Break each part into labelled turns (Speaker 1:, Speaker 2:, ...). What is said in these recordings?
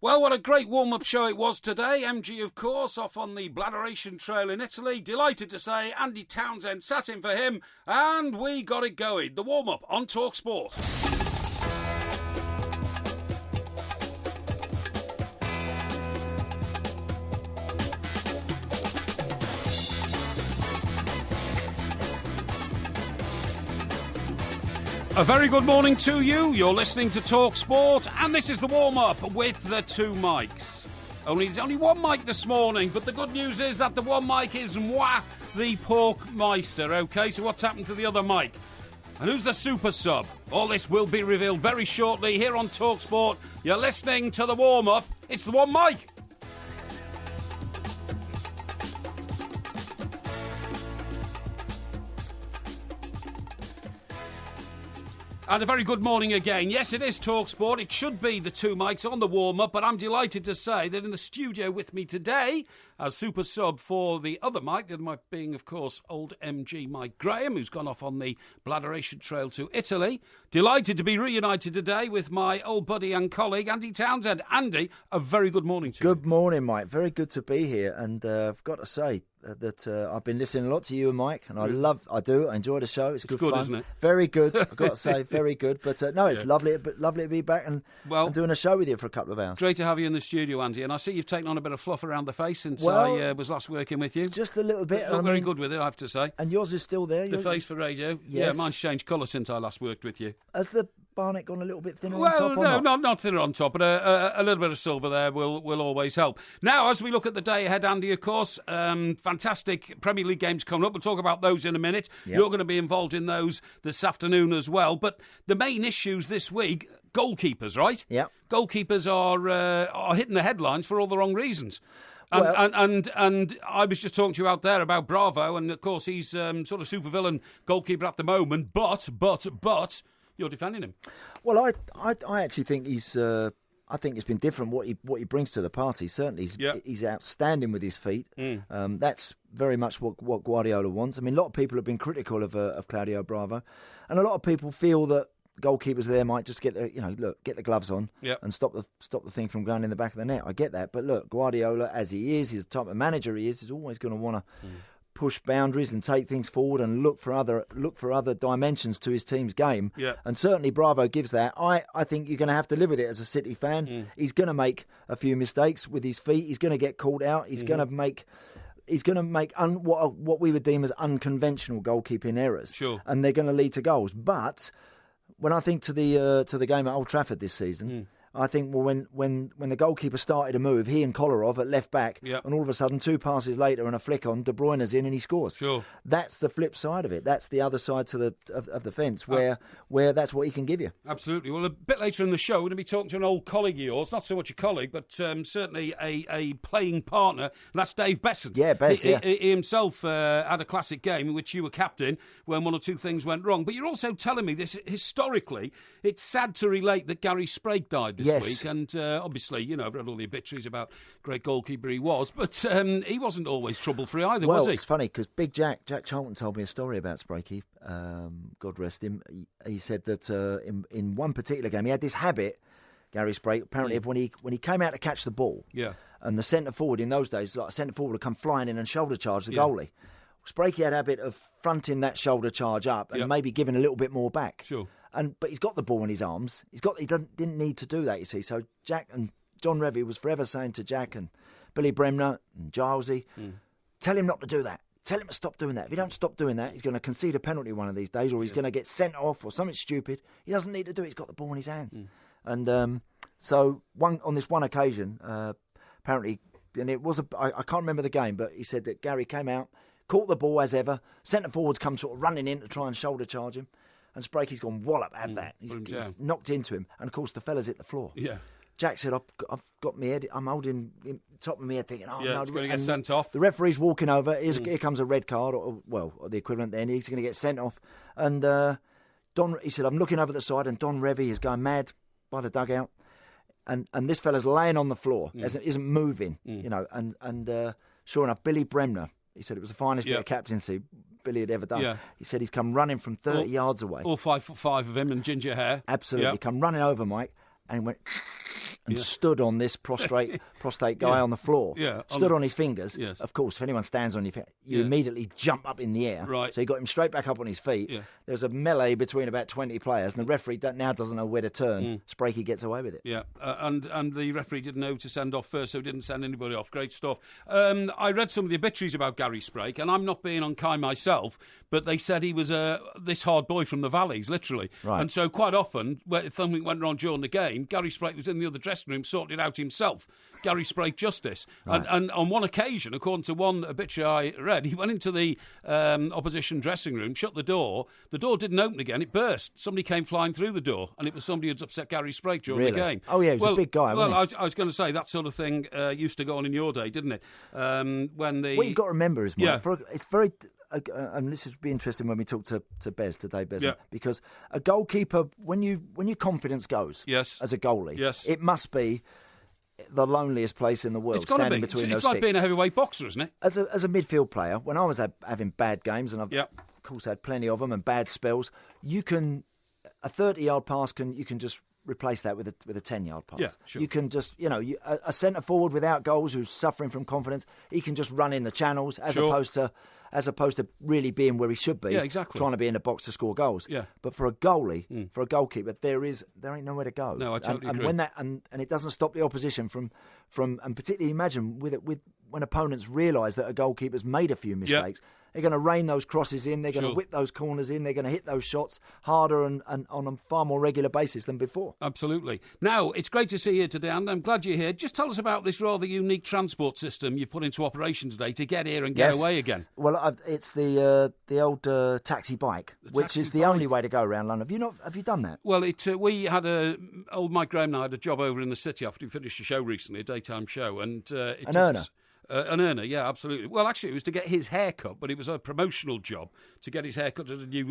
Speaker 1: Well, what a great warm-up show it was today. MG, of course, off on the Bladderation Trail in Italy. Delighted to say Andy Townsend sat in for him, and we got it going. The warm-up on TalkSport. A very good morning to you. You're listening to TalkSport, and this is the warm-up with the two mics. There's only one mic this morning, but the good news is that the one mic is moi, the Pork Meister. OK, so what's happened to the other mic? And who's the super sub? All this will be revealed very shortly here on TalkSport. You're listening to the warm-up. It's the one mic. And a very good morning again. Yes, it is TalkSport. It should be the two mics on the warm-up, but I'm delighted to say that in the studio with me today, as super sub for the other mic, the other mic being, of course, old MG Mike Graham, who's gone off on the Bladderation Trail to Italy. Delighted to be reunited today with my old buddy and colleague, Andy Townsend. Andy, a very good morning to you.
Speaker 2: Good morning, Mike. Very good to be here. And I've got to say that I've been listening a lot to you and Mike, and I enjoy the show. It's good fun,
Speaker 1: isn't it?
Speaker 2: Very good. I've got to say, very good. But no, it's lovely to be back and doing a show with you for a couple of hours.
Speaker 1: Great to have you in the studio, Andy. And I see you've taken on a bit of fluff around the face since I was last working with you.
Speaker 2: Just a little bit.
Speaker 1: Look very good with it, I have to say.
Speaker 2: And yours is still there.
Speaker 1: The face for radio.
Speaker 2: Yes.
Speaker 1: Yeah, mine's changed colour since I last worked with you.
Speaker 2: Has the barnet gone a little bit thinner on top? Well,
Speaker 1: no, not thinner on top, but a little bit of silver there will always help. Now, as we look at the day ahead, Andy, of course, fantastic Premier League games coming up. We'll talk about those in a minute. Yep. You're going to be involved in those this afternoon as well. But the main issues this week, goalkeepers, right?
Speaker 2: Yeah.
Speaker 1: Goalkeepers are hitting the headlines for all the wrong reasons. And I was just talking to you out there about Bravo, and of course he's sort of supervillain goalkeeper at the moment. But you're defending him.
Speaker 2: Well, I actually think he's. I think it's been different what he brings to the party. Certainly, he's outstanding with his feet. That's very much what Guardiola wants. I mean, a lot of people have been critical of Claudio Bravo, and a lot of people feel that goalkeepers there might just get the gloves on and stop the thing from going in the back of the net. I get that, but look, Guardiola, as he is, his type of manager he is always going to want to push boundaries and take things forward and look for other dimensions to his team's game. Yeah. And certainly Bravo gives that. I think you're going to have to live with it as a City fan. He's going to make a few mistakes with his feet. He's going to get called out. He's going to make what we would deem as unconventional goalkeeping errors.
Speaker 1: Sure.
Speaker 2: And they're going to lead to goals. But when I think to the game at Old Trafford this season, I think when the goalkeeper started to move, he and Kolarov at left back, and all of a sudden 2 passes later and a flick on, De Bruyne's in and he scores.
Speaker 1: Sure.
Speaker 2: That's the flip side of it. That's the other side to of the fence where that's what he can give you.
Speaker 1: Absolutely. Well, a bit later in the show, we're going to be talking to an old colleague of yours, not so much a colleague, but certainly a playing partner. And that's Dave Besson.
Speaker 2: Yeah, Bess.
Speaker 1: He himself had a classic game in which you were captain when one or two things went wrong. But you're also telling me this historically. It's sad to relate that Gary Sprague died this week, and obviously, I've read all the obituaries about great goalkeeper he was, but he wasn't always trouble-free either, was he?
Speaker 2: Well, it's funny, because Big Jack Charlton told me a story about Sprague, God rest him. He said that in one particular game, he had this habit, Gary Sprague, apparently, of when he came out to catch the ball, and the centre-forward in those days, like a centre-forward would come flying in and shoulder charge the goalie. Sprague had a habit of fronting that shoulder charge up and maybe giving a little bit more back.
Speaker 1: Sure.
Speaker 2: But he's got the ball in his arms. He didn't need to do that, you see. So Jack and John Revie was forever saying to Jack and Billy Bremner and Gilesy, tell him not to do that. Tell him to stop doing that. If he don't stop doing that, he's going to concede a penalty one of these days, or he's going to get sent off or something stupid. He doesn't need to do it. He's got the ball in his hands. And so on this one occasion, apparently, and it was I can't remember the game, but he said that Gary came out, caught the ball as ever, centre forwards come sort of running in to try and shoulder charge him. And Sprake's gone, wallop, have that. He's knocked into him. And, of course, the fella's hit the floor. Yeah. Jack said, I've got my head, I'm holding top of my head thinking, no.
Speaker 1: It's going to get sent off.
Speaker 2: The referee's walking over. Here comes a red card, or the equivalent then. He's going to get sent off. And he said, I'm looking over the side, and Don Revie is going mad by the dugout. And this fella's laying on the floor, isn't moving, and sure enough, Billy Bremner, he said it was the finest bit of captaincy Billy had ever done. Yeah. He said he's come running from 30 yards away.
Speaker 1: All 5'5" of him and ginger hair.
Speaker 2: Absolutely. Come running over, Mike. and went and stood on this prostate guy on the floor.
Speaker 1: Yeah,
Speaker 2: stood on his fingers.
Speaker 1: Yes.
Speaker 2: Of course, if anyone stands on your feet, you immediately jump up in the air.
Speaker 1: Right.
Speaker 2: So he got him straight back up on his feet.
Speaker 1: Yeah.
Speaker 2: There was a melee between about 20 players, and the referee now doesn't know where to turn. Sprakey gets away with it.
Speaker 1: Yeah, and the referee didn't know to send off first, so he didn't send anybody off. Great stuff. I read some of the obituaries about Gary Sprake, and I'm not being unkind myself, but they said he was this hard boy from the valleys, literally.
Speaker 2: Right.
Speaker 1: And so quite often, if something went wrong during the game, Gary Sprake was in the other dressing room sorting it out himself. Gary Sprake Justice. Right. And on one occasion, according to one obituary I read, he went into the opposition dressing room, shut the door. The door didn't open again, it burst. Somebody came flying through the door, and it was somebody who'd upset Gary Sprake during the game.
Speaker 2: Oh, yeah, he was a big guy, wasn't he?
Speaker 1: I was going to say, that sort of thing used to go on in your day, didn't it? What
Speaker 2: you've got to remember is, Mike, it's very... and this would be interesting when we talk to Bez today, Bez, because a goalkeeper, when your confidence goes, as a goalie, it must be the loneliest place in the world.
Speaker 1: It's got to be.
Speaker 2: Between
Speaker 1: it's
Speaker 2: those
Speaker 1: like
Speaker 2: sticks.
Speaker 1: being a heavyweight boxer, isn't it?
Speaker 2: As a midfield player, when I was having bad games, and I've of course had plenty of them and bad spells, a 30-yard pass you can just replace that with a 10-yard pass.
Speaker 1: Yeah, sure.
Speaker 2: You can just, a centre forward without goals who's suffering from confidence, he can just run in the channels as opposed to really being where he should be.
Speaker 1: Yeah, exactly.
Speaker 2: Trying to be in the box to score goals.
Speaker 1: Yeah.
Speaker 2: But for a goalie, for a goalkeeper, there ain't nowhere to go.
Speaker 1: No, I totally agree.
Speaker 2: And when and it doesn't stop the opposition from and particularly imagine with when opponents realise that a goalkeeper's made a few mistakes. They're going to rain those crosses in. They're going to whip those corners in. They're going to hit those shots harder and on a far more regular basis than before.
Speaker 1: Absolutely. Now, it's great to see you here today, and I'm glad you're here. Just tell us about this rather unique transport system you've put into operation today to get here and get away again.
Speaker 2: Well, it's the old taxi bike, which is the only way to go around London. Have you done that? Well,
Speaker 1: we had old Mike Graham and I had a job over in the city after we finished a show recently, a daytime show, and
Speaker 2: an earner.
Speaker 1: An earner, yeah, absolutely. Well, actually, it was to get his hair cut, but it was a promotional job to get his hair cut at a new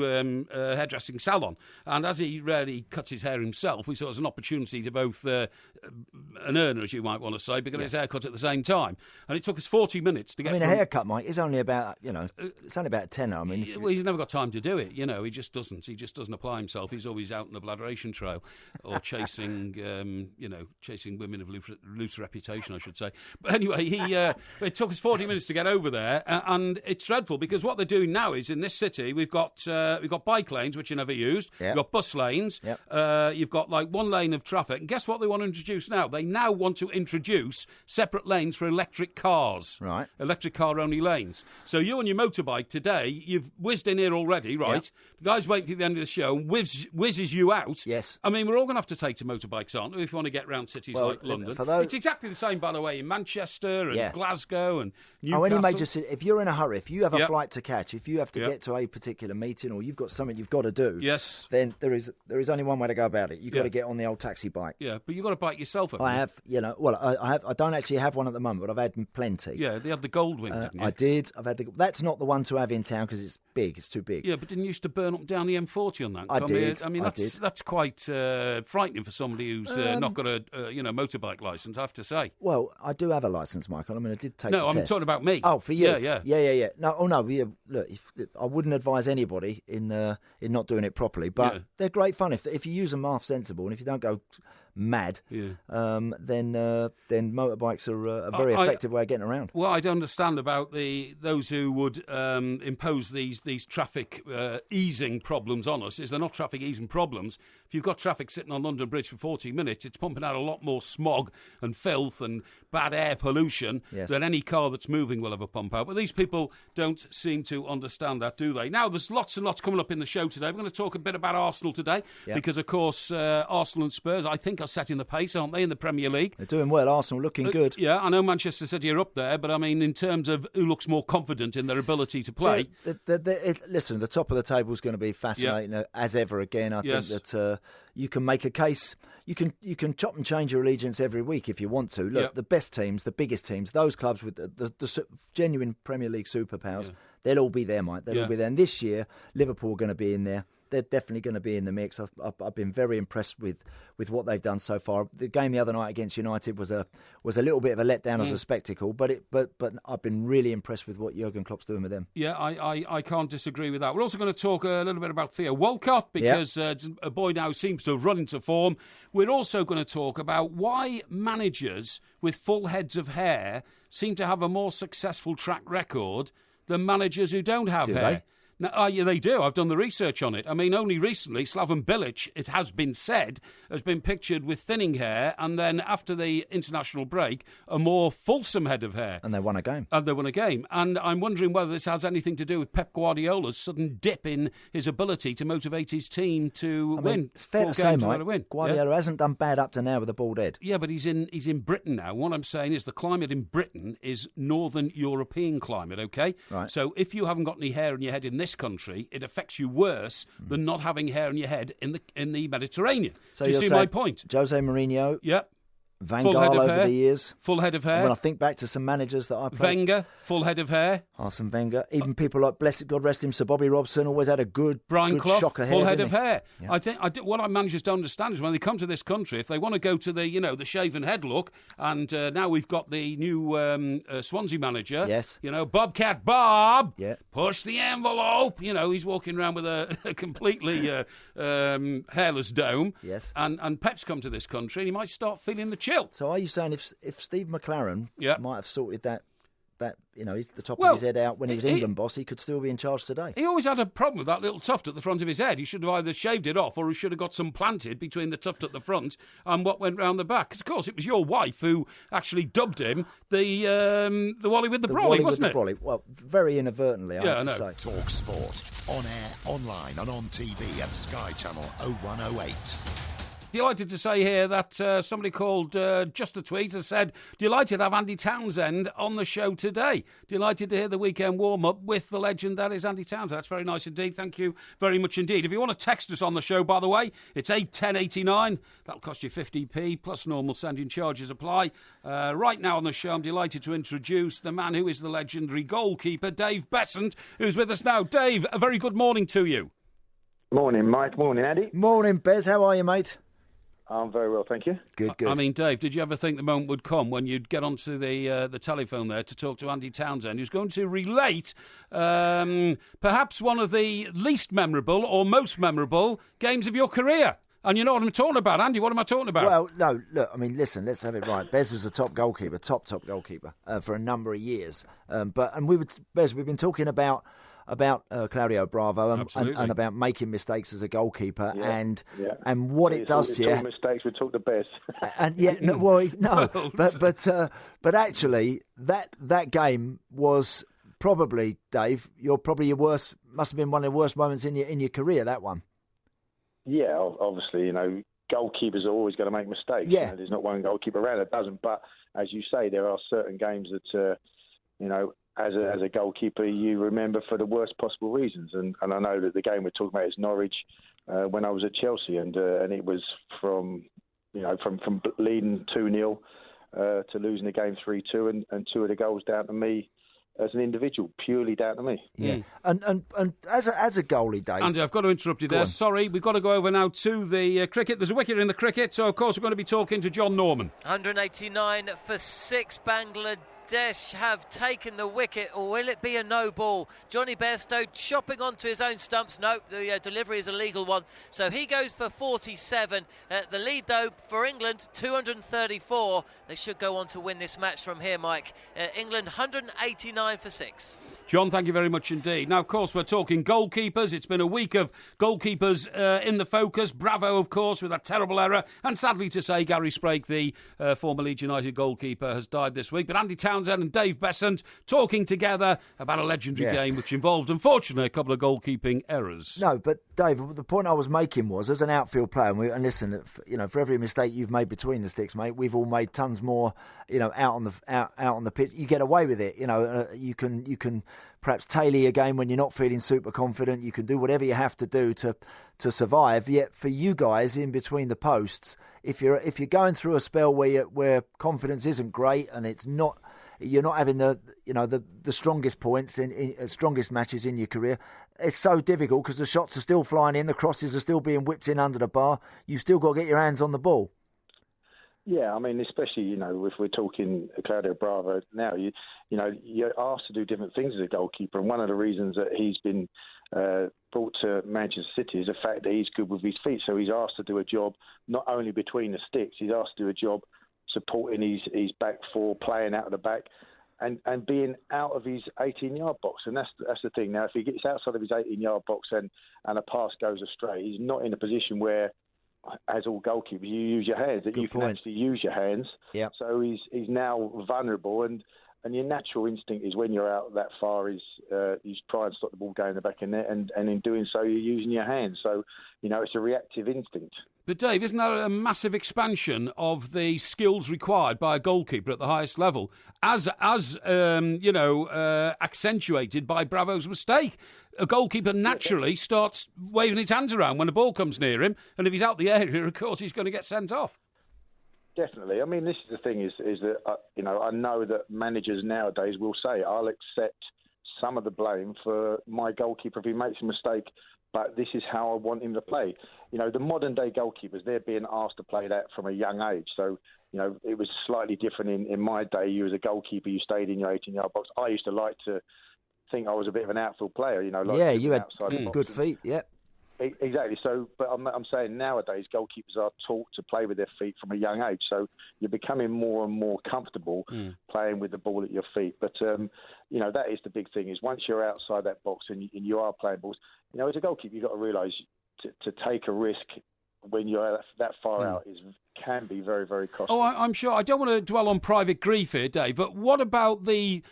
Speaker 1: hairdressing salon. And as he rarely cuts his hair himself, we saw it as an opportunity to both an earner, as you might want to say, but get his hair cut at the same time. And it took us 40 minutes to get.
Speaker 2: A haircut, Mike, is only about it's only about 10. I mean,
Speaker 1: well, he's never got time to do it. He just doesn't. He just doesn't apply himself. He's always out on the bladderation trail or chasing, chasing women of loose reputation, I should say. But anyway, it took us 40 minutes to get over there, and it's dreadful because what they're doing now is in this city we've got bike lanes which are never used. We've got bus lanes. You've got like one lane of traffic, and guess what they want to introduce now? They now want to introduce separate lanes for electric cars.
Speaker 2: Right.
Speaker 1: Electric car only lanes. So you on your motorbike today, you've whizzed in here already, right?
Speaker 2: Yep.
Speaker 1: The guy's waiting for the end of the show and whizzes you out.
Speaker 2: Yes.
Speaker 1: I mean, we're all going to have to take to motorbikes, aren't we, if you want to get around cities like London? It's exactly the same, by the way, in Manchester and Glasgow and Newcastle.
Speaker 2: Any major city, if you're in a hurry, if you have a flight to catch, if you have to get to a particular meeting or you've got something you've got to do, then there is only one way to go about it. You've got to get on the old taxi bike.
Speaker 1: Yeah, but you've got to bike yourself up.
Speaker 2: I have, I don't actually have one at the moment, but I've had plenty.
Speaker 1: Yeah, they had the Goldwing, didn't you?
Speaker 2: I did. That's not the one to have in town because it's big. It's too big.
Speaker 1: Yeah, but didn't you used to burn up down the M40 on that?
Speaker 2: I did.
Speaker 1: That's quite frightening for somebody who's not got a motorbike licence, I have to say.
Speaker 2: Well, I do have a licence, Michael. I mean, I did take
Speaker 1: No,
Speaker 2: the
Speaker 1: I'm
Speaker 2: test.
Speaker 1: talking about me.
Speaker 2: Oh, for you?
Speaker 1: Yeah.
Speaker 2: No. Look, I wouldn't advise anybody in not doing it properly, but they're great fun if you use them half sensible and if you don't go mad. Then motorbikes are a very effective way of getting around.
Speaker 1: Well, I don't understand about those who would impose these traffic easing problems on us. They're not traffic easing problems. If you've got traffic sitting on London Bridge for 40 minutes, it's pumping out a lot more smog and filth and bad air pollution than any car that's moving will ever pump out. But these people don't seem to understand that, do they? Now, there's lots and lots coming up in the show today. We're going to talk a bit about Arsenal today because, of course, Arsenal and Spurs, I think, are setting the pace, aren't they, in the Premier League?
Speaker 2: They're doing well. Arsenal looking good.
Speaker 1: Yeah, I know Manchester City are up there, but I mean, in terms of who looks more confident in their ability to play.
Speaker 2: Listen, the top of the table is going to be fascinating as ever again. I think that you can make a case. You can chop and change your allegiance every week if you want to. Look, the best teams, the biggest teams, those clubs with the genuine Premier League superpowers, they'll all be there, Mike. They'll all be there. And this year, Liverpool are going to be in there. they're definitely going to be in the mix. I've been very impressed with what they've done so far. The game the other night against United was a little bit of a letdown as a spectacle, but I've been really impressed with what Jurgen Klopp's doing with them.
Speaker 1: Yeah, I can't disagree with that. We're also going to talk a little bit about Theo Walcott, because a boy now seems to have run into form. We're also going to talk about why managers with full heads of hair seem to have a more successful track record than managers who don't have hair.
Speaker 2: They?
Speaker 1: Now, yeah, they do. I've done the research on it. I mean, only recently, Slaven Bilic, it has been said, has been pictured with thinning hair, and then after the international break, a more fulsome head of hair.
Speaker 2: And they won a game.
Speaker 1: And I'm wondering whether this has anything to do with Pep Guardiola's sudden dip in his ability to motivate his team to win.
Speaker 2: It's fair to say, Mike, Guardiola hasn't done bad up to now with a bald head.
Speaker 1: Yeah, but he's in Britain now. What I'm saying is the climate in Britain is Northern European climate, okay?
Speaker 2: Right.
Speaker 1: So if you haven't got any hair in your head in this country, it affects you worse than not having hair in your head in the Mediterranean.
Speaker 2: So
Speaker 1: do you see my point?
Speaker 2: Jose Mourinho,
Speaker 1: Yep.
Speaker 2: Van
Speaker 1: Full
Speaker 2: Gaal
Speaker 1: head of
Speaker 2: over
Speaker 1: hair.
Speaker 2: the years.
Speaker 1: Full head of hair.
Speaker 2: When I think back to some managers that I played,
Speaker 1: Wenger, full head of hair.
Speaker 2: Arsene Wenger, even people like, blessed God rest him, Sir Bobby Robson always had a good
Speaker 1: Clough,
Speaker 2: shock of hair.
Speaker 1: full head of hair.
Speaker 2: Yeah.
Speaker 1: I think what our managers don't understand is when they come to this country, if they want to go to the shaven head look, and now we've got the new Swansea manager.
Speaker 2: Yes.
Speaker 1: Bobcat Bob.
Speaker 2: Yeah.
Speaker 1: Push the envelope. He's walking around with a completely hairless dome.
Speaker 2: Yes.
Speaker 1: And Pep's come to this country, and he might start feeling the chill.
Speaker 2: So are you saying if Steve McLaren might have sorted that he's the top of his head out when he was England boss, he could still be in charge today?
Speaker 1: He always had a problem with that little tuft at the front of his head. He should have either shaved it off, or he should have got some planted between the tuft at the front and what went round the back. Because, of course, it was your wife who actually dubbed him the Wally with the Brolly, wasn't it?
Speaker 2: Brolly. Well, very inadvertently, I have to say.
Speaker 3: Talk Sport. On air, online and on TV at Sky Channel 0108.
Speaker 1: Delighted to say here that somebody called Just a Tweet has said, delighted to have Andy Townsend on the show today. Delighted to hear the weekend warm-up with the legend that is Andy Townsend. That's very nice indeed. Thank you very much indeed. If you want to text us on the show, by the way, it's 81089. That'll cost you 50p, plus normal sending charges apply. Right now on the show, I'm delighted to introduce the man who is the legendary goalkeeper, Dave Besant, who's with us now. Dave, a very good morning to you.
Speaker 4: Morning, Mike. Morning, Andy.
Speaker 2: Morning, Bez. How are you, mate?
Speaker 4: I'm very well, thank you.
Speaker 2: Good.
Speaker 1: I mean, Dave, did you ever think the moment would come when you'd get onto the telephone there to talk to Andy Townsend, who's going to relate perhaps one of the least memorable or most memorable games of your career? And you know what I'm talking about, Andy. What am I talking about?
Speaker 2: Well, no, look, I mean, listen, let's have it right. Bez was a top goalkeeper for a number of years. Bez, we've been talking about Claudio Bravo and about making mistakes as a goalkeeper and what it does to you.
Speaker 4: Mistakes we talk the best.
Speaker 2: But actually that game was probably, Dave, your worst. Must have been one of the worst moments in your career. That one.
Speaker 4: Yeah, obviously, goalkeepers are always going to make mistakes.
Speaker 2: Yeah,
Speaker 4: there's not one goalkeeper around that doesn't. But as you say, there are certain games that as a goalkeeper, you remember for the worst possible reasons. And I know that the game we're talking about is Norwich when I was at Chelsea, and it was from leading 2-0 to losing the game 3-2, and two of the goals down to me as an individual, purely down to me.
Speaker 2: Yeah, and as a goalie, Dave.
Speaker 1: Andy, I've got to interrupt you there. Sorry, we've got to go over now to the cricket. There's a wicket in the cricket, so of course we're going to be talking to John Norman.
Speaker 5: 189 for 6, Bangladesh have taken the wicket, or will it be a no ball? Johnny Bairstow chopping onto his own stumps. No, the delivery is a legal one, so he goes for 47. The lead, though, for England, 234. They should go on to win this match from here, Mike. England 189 for 6.
Speaker 1: John, thank you very much indeed. Now, of course, we're talking goalkeepers. It's been a week of goalkeepers in the focus. Bravo, of course, with that terrible error. And sadly to say, Gary Sprake, the former Leeds United goalkeeper, has died this week. But Andy Townsend and Dave Besant talking together about a legendary game which involved, unfortunately, a couple of goalkeeping errors.
Speaker 2: No, but Dave, the point I was making was, as an outfield player, and listen, for every mistake you've made between the sticks, mate, we've all made tons more, out on the pitch. You get away with it, you can perhaps tailor your game when you're not feeling super confident. You can do whatever you have to do to survive. Yet for you guys in between the posts, if you're going through a spell where confidence isn't great and you're not having the strongest points in strongest matches in your career, it's so difficult because the shots are still flying in, the crosses are still being whipped in under the bar. You've still got to get your hands on the ball.
Speaker 4: Yeah, I mean, especially, if we're talking Claudio Bravo now, you're asked to do different things as a goalkeeper. And one of the reasons that he's been brought to Manchester City is the fact that he's good with his feet. So he's asked to do a job not only between the sticks, he's asked to do a job supporting his back four, playing out of the back, and being out of his 18-yard box. And that's the thing. Now, if he gets outside of his 18-yard box and a pass goes astray, he's not in a position where, as all goalkeepers, you use your hands, that
Speaker 2: Good
Speaker 4: you can
Speaker 2: point.
Speaker 4: actually use your hands.
Speaker 2: Yep.
Speaker 4: So he's now vulnerable, and your natural instinct is when you're out that far is you try and stop the ball going in the back of the net, and in doing so you're using your hands. So, it's a reactive instinct.
Speaker 1: But Dave, isn't that a massive expansion of the skills required by a goalkeeper at the highest level, as accentuated by Bravo's mistake? A goalkeeper naturally starts waving his hands around when a ball comes near him, and if he's out the area, of course, he's going to get sent off.
Speaker 4: Definitely. I mean, this is the thing: is that I know that managers nowadays will say, "I'll accept some of the blame for my goalkeeper if he makes a mistake, but this is how I want him to play." The modern day goalkeepers, they're being asked to play that from a young age. So, it was slightly different in my day. You as a goalkeeper, you stayed in your 18-yard box. I used to like to think I was a bit of an outfield player. You had
Speaker 2: good feet. Yeah.
Speaker 4: Exactly. So, but I'm saying nowadays goalkeepers are taught to play with their feet from a young age. So you're becoming more and more comfortable playing with the ball at your feet. But that is the big thing: is once you're outside that box and you are playing balls, as a goalkeeper, you've got to realise to take a risk when you're that far out can be very, very costly.
Speaker 1: Oh, I'm sure. I don't want to dwell on private grief here, Dave. But what about the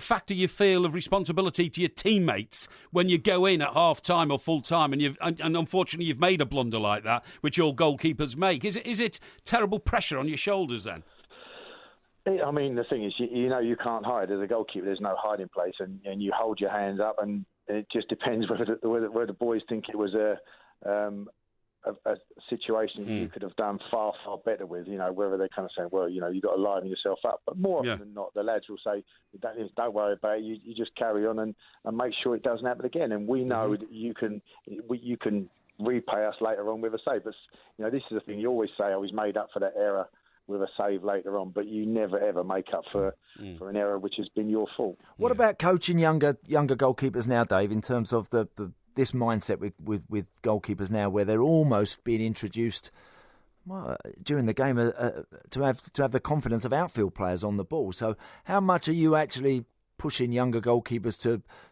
Speaker 1: factor you feel of responsibility to your teammates when you go in at half-time or full-time and unfortunately you've made a blunder like that, which all goalkeepers make? Is it terrible pressure on your shoulders then?
Speaker 4: I mean, the thing is, you can't hide. As a goalkeeper, there's no hiding place, and you hold your hands up, and it just depends whether the boys think it was a situation you could have done far, far better with, whether they're kind of saying, well, you've got to liven yourself up. But more often than not, the lads will say, don't worry about it, you just carry on and make sure it doesn't happen again. And we know that you can repay us later on with a save. But, this is the thing, you always say, I was made up for that error with a save later on, but you never, ever make up for an error which has been your fault.
Speaker 2: What about coaching younger goalkeepers now, Dave, in terms of this mindset with goalkeepers now, where they're almost being introduced during the game to have the confidence of outfield players on the ball? So how much are you actually pushing younger goalkeepers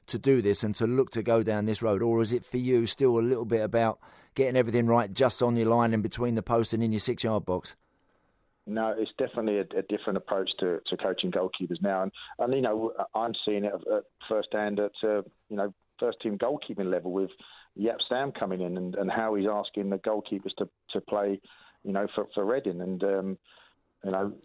Speaker 2: to do this and to look to go down this road, or is it for you still a little bit about getting everything right just on your line and between the post and in your 6-yard box?
Speaker 4: No, it's definitely a different approach to coaching goalkeepers now, and I'm seeing it firsthand at first team goalkeeping level with Yap Stam coming in and how he's asking the goalkeepers to play, for Reading, and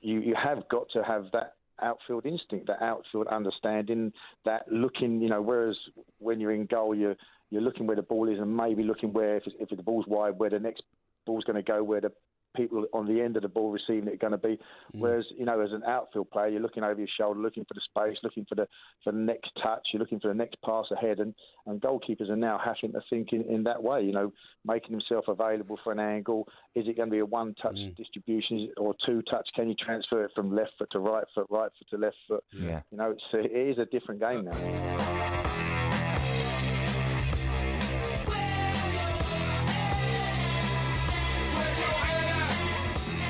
Speaker 4: you have got to have that outfield instinct, that outfield understanding, that looking, whereas when you're in goal, you're looking where the ball is and maybe looking where if the ball's wide, where the next ball's going to go, where the people on the end of the ball receiving it are going to be. Whereas, as an outfield player, you're looking over your shoulder, looking for the space, looking for the next touch, you're looking for the next pass ahead. And goalkeepers are now having to think in that way, making himself available for an angle. Is it going to be a one-touch distribution or two-touch? Can you transfer it from left foot to right foot to left foot?
Speaker 2: Yeah.
Speaker 4: It is a different game now.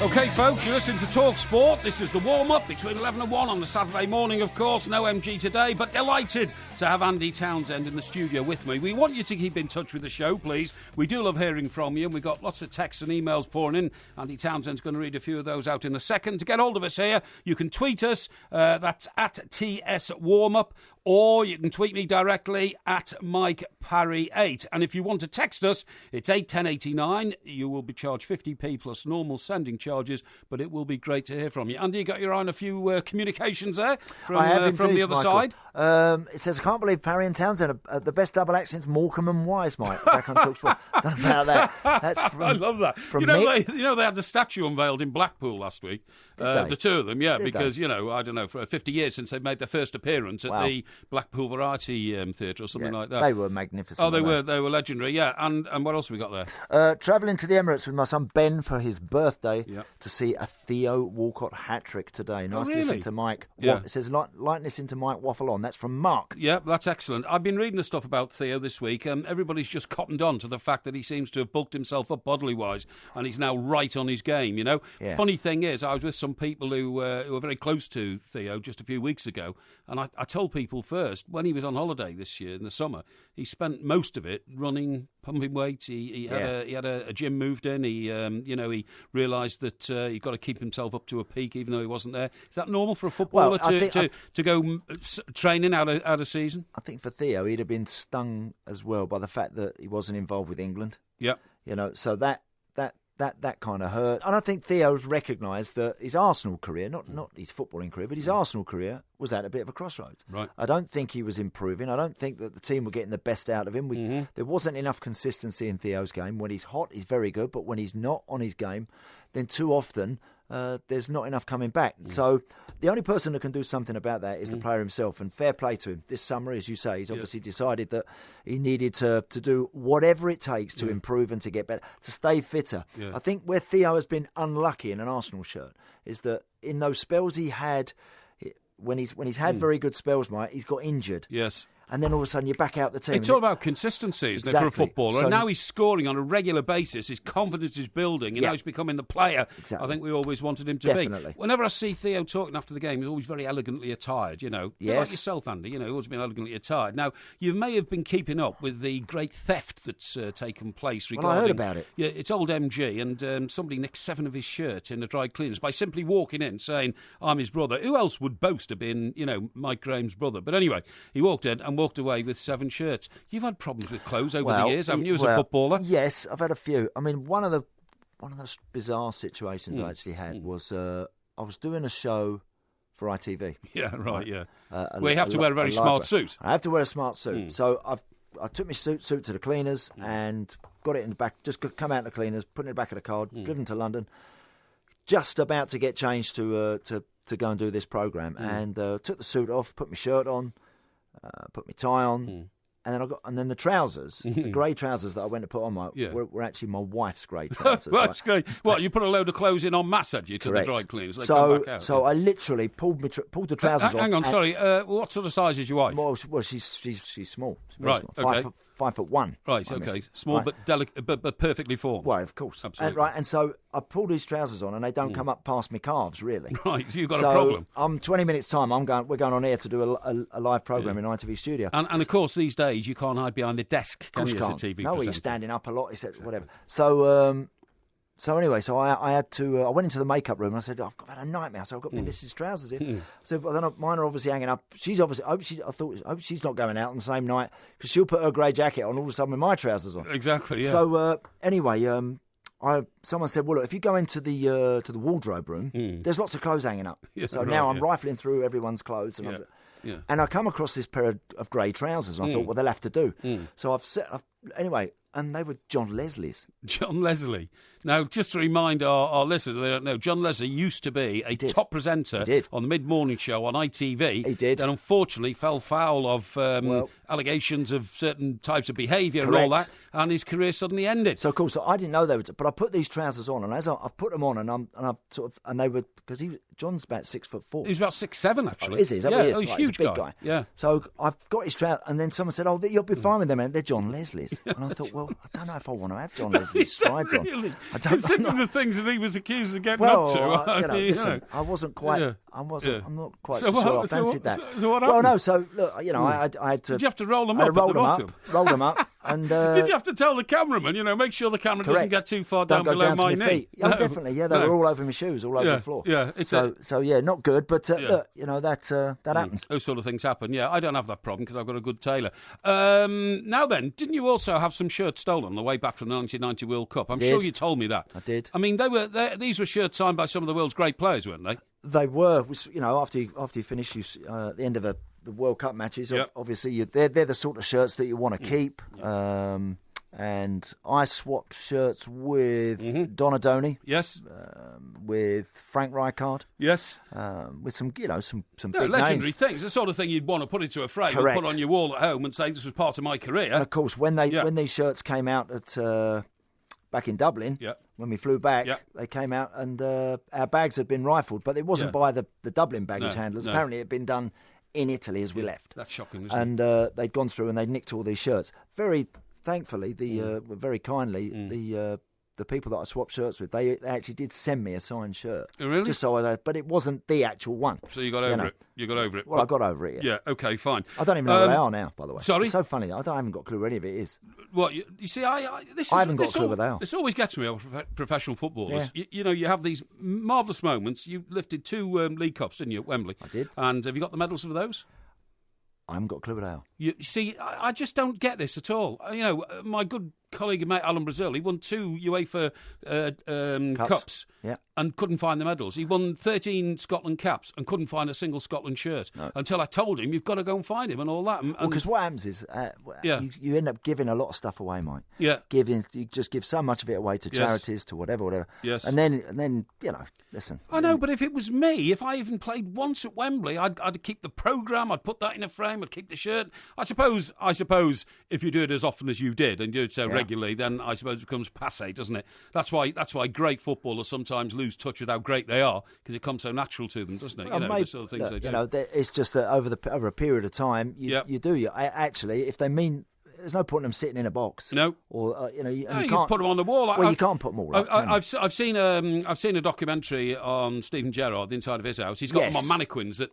Speaker 1: OK, folks, you listen to Talk Sport. This is the warm-up between 11 and 1 on the Saturday morning, of course. No MG today, but delighted to have Andy Townsend in the studio with me. We want you to keep in touch with the show, please. We do love hearing from you, and we've got lots of texts and emails pouring in. Andy Townsend's going to read a few of those out in a second. To get hold of us here, you can tweet us. That's at TS Warmup. Or you can tweet me directly at Mike Parry 8. And if you want to text us, it's 81089. You will be charged 50p plus normal sending charges, but it will be great to hear from you. Andy, you got your eye on a few communications there from the other side?
Speaker 2: It says, I can't believe Parry and Townsend are the best double act since Morecambe and Wise, Mike. Back on TalkSport. Don't know about that. That's from,
Speaker 1: I love that.
Speaker 2: From
Speaker 1: they had the statue unveiled in Blackpool last week The two of them, yeah,
Speaker 2: Did
Speaker 1: because,
Speaker 2: they?
Speaker 1: I don't know, for 50 years since they made their first appearance at the Blackpool Variety Theatre or something like that.
Speaker 2: They were magnificent.
Speaker 1: Oh, they were legendary, yeah. And what else have we got there?
Speaker 2: Travelling to the Emirates with my son Ben for his birthday
Speaker 1: Yep.
Speaker 2: to see a Theo Walcott hat-trick today. Nice
Speaker 1: really?
Speaker 2: listen to Mike.
Speaker 1: Yeah.
Speaker 2: It says, like listen to Mike waffle on. That's from Mark.
Speaker 1: Yeah, that's excellent. I've been reading the stuff about Theo this week. Everybody's just cottoned on to the fact that he seems to have bulked himself up bodily-wise, and he's now right on his game,
Speaker 2: Yeah.
Speaker 1: Funny thing is, I was with some people who were very close to Theo just a few weeks ago, and I told people first, when he was on holiday this year in the summer, he spent most of it running, pumping weights. He had a gym moved in. He realised that he got to keep himself up to a peak, even though he wasn't there. Is that normal for a footballer to go training out of season?
Speaker 2: I think for Theo, he'd have been stung as well by the fact that he wasn't involved with England.
Speaker 1: Yep.
Speaker 2: So that kind of hurt. And I think Theo's recognised that his Arsenal career, not his footballing career, but his Arsenal career was at a bit of a crossroads.
Speaker 1: Right.
Speaker 2: I don't think he was improving. I don't think that the team were getting the best out of him. There wasn't enough consistency in Theo's game. When he's hot, he's very good, but when he's not on his game, then too often there's not enough coming back. So the only person that can do something about that is the player himself, and fair play to him. This summer, as you say, he's obviously decided that he needed to do whatever it takes to improve and to get better, to stay fitter.
Speaker 1: Yeah.
Speaker 2: I think where Theo has been unlucky in an Arsenal shirt is that in those spells he had, when he's had very good spells, Mike, he's got injured.
Speaker 1: Yes.
Speaker 2: And then all of a sudden you're back out the team.
Speaker 1: It's all about consistency, isn't it, for a
Speaker 2: Exactly.
Speaker 1: footballer?
Speaker 2: So
Speaker 1: and now he's scoring on a regular basis. His confidence is building. And now he's becoming the player
Speaker 2: Exactly.
Speaker 1: I think we always wanted him to
Speaker 2: Definitely.
Speaker 1: be. Whenever I see Theo talking after the game, he's always very elegantly attired, Bit
Speaker 2: Yes.
Speaker 1: like yourself, Andy, you've always been elegantly attired. Now, you may have been keeping up with the great theft that's taken place regarding...
Speaker 2: Well, I heard about it.
Speaker 1: Yeah, it's old MG, and somebody nicked 7 of his shirts in the dry cleaners by simply walking in saying, I'm his brother. Who else would boast of being, Mike Graham's brother? But anyway, he walked in and walked away with 7 shirts. You've had problems with clothes over the years, haven't you, as a footballer?
Speaker 2: Yes, I've had a few. I mean, one of those bizarre situations I actually had was I was doing a show for ITV.
Speaker 1: Yeah, right, yeah. Where you have to wear a very smart suit.
Speaker 2: I have to wear a smart suit. So I took my suit to the cleaners and got it in the back, just come out in the cleaners, put it in the back of the car, driven to London, just about to get changed to go and do this programme. And took the suit off, put my shirt on, put my tie on, and then the trousers, the grey trousers that I went to put on were actually my wife's grey trousers.
Speaker 1: Well, that's great. What, you put a load of clothes in en masse, had you, to
Speaker 2: Correct.
Speaker 1: the dry cleaners? They come back out,
Speaker 2: so I literally pulled the trousers on.
Speaker 1: Hang on, sorry. What sort of size is your wife?
Speaker 2: Well, she's small. She's very
Speaker 1: Right,
Speaker 2: small.
Speaker 1: okay.
Speaker 2: 5'1".
Speaker 1: Right, okay. Small but delicate, but perfectly formed.
Speaker 2: Well, of course.
Speaker 1: Absolutely.
Speaker 2: And so I pulled these trousers on, and they don't come up past my calves, really.
Speaker 1: Right, so you've got a problem.
Speaker 2: 20 minutes time, we're going on air to do a live programme in ITV studio.
Speaker 1: And of course, these days, you can't hide behind the desk, can you, as a TV
Speaker 2: No,
Speaker 1: presenter?
Speaker 2: he's standing up a lot, he said, whatever. So anyway, I had to. I went into the makeup room and I said, I've had a nightmare. So I've got my missus' trousers in. I said, well, then mine are obviously hanging up. She's obviously. I hope she's not going out on the same night because she'll put her grey jacket on all of a sudden with my trousers on.
Speaker 1: Exactly. Yeah.
Speaker 2: So anyway, someone said, well, look, if you go into the wardrobe room, there's lots of clothes hanging up.
Speaker 1: Yeah,
Speaker 2: so
Speaker 1: right,
Speaker 2: now I'm
Speaker 1: yeah.
Speaker 2: rifling through everyone's clothes and
Speaker 1: Yeah.
Speaker 2: and I come across this pair of grey trousers and I thought, well, they'll have to do. So anyway, and they were John Leslie's.
Speaker 1: John Leslie. Now, just to remind our listeners, they don't know, John Leslie used to be a top presenter on the mid-morning show on ITV.
Speaker 2: He did.
Speaker 1: And unfortunately fell foul of allegations of certain types of behaviour and all that,
Speaker 2: Correct.
Speaker 1: and his career suddenly ended.
Speaker 2: So, of course, I didn't know they were. But I put these trousers on, and as I put them on, and they were, because John's about 6'4".
Speaker 1: He was about 6'7", actually.
Speaker 2: Oh, is he? Is that
Speaker 1: yeah,
Speaker 2: what he is?
Speaker 1: he's a
Speaker 2: Right,
Speaker 1: huge
Speaker 2: he's a big guy.
Speaker 1: Yeah.
Speaker 2: So I've got his trousers, and then someone said, "Oh, you'll be fine with them." And they're John Leslie's, and I thought, well, I don't know if I want to have John Leslie's
Speaker 1: Is that
Speaker 2: strides on.
Speaker 1: really?
Speaker 2: I don't
Speaker 1: Considering
Speaker 2: know.
Speaker 1: the things that he was accused of getting
Speaker 2: Well,
Speaker 1: up to.
Speaker 2: listen, I wasn't quite.
Speaker 1: Yeah.
Speaker 2: I'm not quite
Speaker 1: So
Speaker 2: sure I
Speaker 1: what- so
Speaker 2: fancied
Speaker 1: what-
Speaker 2: that.
Speaker 1: so what
Speaker 2: well,
Speaker 1: happened?
Speaker 2: no. So look, I had to.
Speaker 1: Did you have to roll them
Speaker 2: I
Speaker 1: up
Speaker 2: rolled
Speaker 1: at the
Speaker 2: them
Speaker 1: bottom?
Speaker 2: rolled them up, and
Speaker 1: Did you have to tell the cameraman, make sure the camera doesn't
Speaker 2: correct.
Speaker 1: get too far
Speaker 2: Don't
Speaker 1: down
Speaker 2: go
Speaker 1: below
Speaker 2: down to
Speaker 1: my
Speaker 2: my
Speaker 1: knee?
Speaker 2: feet. Oh,
Speaker 1: No.
Speaker 2: definitely. Yeah, they
Speaker 1: No.
Speaker 2: were all over my shoes, all over the floor.
Speaker 1: Yeah, it's
Speaker 2: so yeah, not good. But look, that happens.
Speaker 1: Those sort of things happen. Yeah, I don't have that problem because I've got a good tailor. Now then, didn't you also have some shirts stolen on the way back from the 1990 World Cup? I'm sure you told me that.
Speaker 2: I did.
Speaker 1: I mean, these were shirts signed by some of the world's great players, weren't they?
Speaker 2: They were, after you finish at the end of the World Cup matches.
Speaker 1: Yep.
Speaker 2: Obviously, they're the sort of shirts that you want to keep. and I swapped shirts with Donadoni.
Speaker 1: Yes.
Speaker 2: With Frank Rijkaard.
Speaker 1: Yes.
Speaker 2: With some big
Speaker 1: legendary
Speaker 2: names.
Speaker 1: things. The sort of thing you'd want to put into a frame
Speaker 2: Correct.
Speaker 1: and put on your wall at home and say this was part of my career.
Speaker 2: And of course, when these shirts came out at back in Dublin, when we flew back, they came out and our bags had been rifled, but it wasn't by the Dublin baggage handlers. Apparently, it had been done in Italy as we left.
Speaker 1: That's shocking, isn't it?
Speaker 2: And they'd gone through and they'd nicked all these shirts. Very thankfully, very kindly, the people that I swapped shirts with, they actually did send me a signed shirt.
Speaker 1: Oh, really?
Speaker 2: Just so but it wasn't the actual one.
Speaker 1: So you got over it. You got over it.
Speaker 2: Well, I got over it.
Speaker 1: Yeah. Okay. Fine.
Speaker 2: I don't even know where they are now. By the way,
Speaker 1: sorry.
Speaker 2: It's so funny. I haven't got a clue where any of it is.
Speaker 1: Well, you see, I
Speaker 2: haven't got a clue where they are.
Speaker 1: This always gets me about professional footballers. Yeah. You know, you have these marvellous moments. You lifted 2 League Cups, didn't you, at Wembley?
Speaker 2: I did.
Speaker 1: And have you got the medals for those?
Speaker 2: I haven't got a clue where they are.
Speaker 1: You see, I just don't get this at all. You know, my good colleague and mate Alan Brazil, he won 2 UEFA cups and couldn't find the medals. He won 13 Scotland caps and couldn't find a single Scotland shirt until I told him, you've got to go and find him and all that.
Speaker 2: Because what happens is you end up giving a lot of stuff away, Mike.
Speaker 1: Yeah.
Speaker 2: You just give so much of it away to charities, to whatever.
Speaker 1: Yes.
Speaker 2: And then listen.
Speaker 1: I know, but if it was me, if I even played once at Wembley, I'd keep the programme, I'd put that in a frame, I'd keep the shirt. I suppose if you do it as often as you did and do it so regularly, then I suppose it becomes passé, doesn't it? That's why great footballers sometimes lose touch with how great they are, because it comes so natural to them, doesn't it? The sort of things they do.
Speaker 2: It's just that over a period of time, you do. Actually, if they mean. There's no point in them sitting in a box.
Speaker 1: No,
Speaker 2: or you
Speaker 1: can't put them on the wall.
Speaker 2: Well, you can't put them all up.
Speaker 1: I've seen a documentary on Stephen Gerrard, the inside of his house. He's got them on mannequins that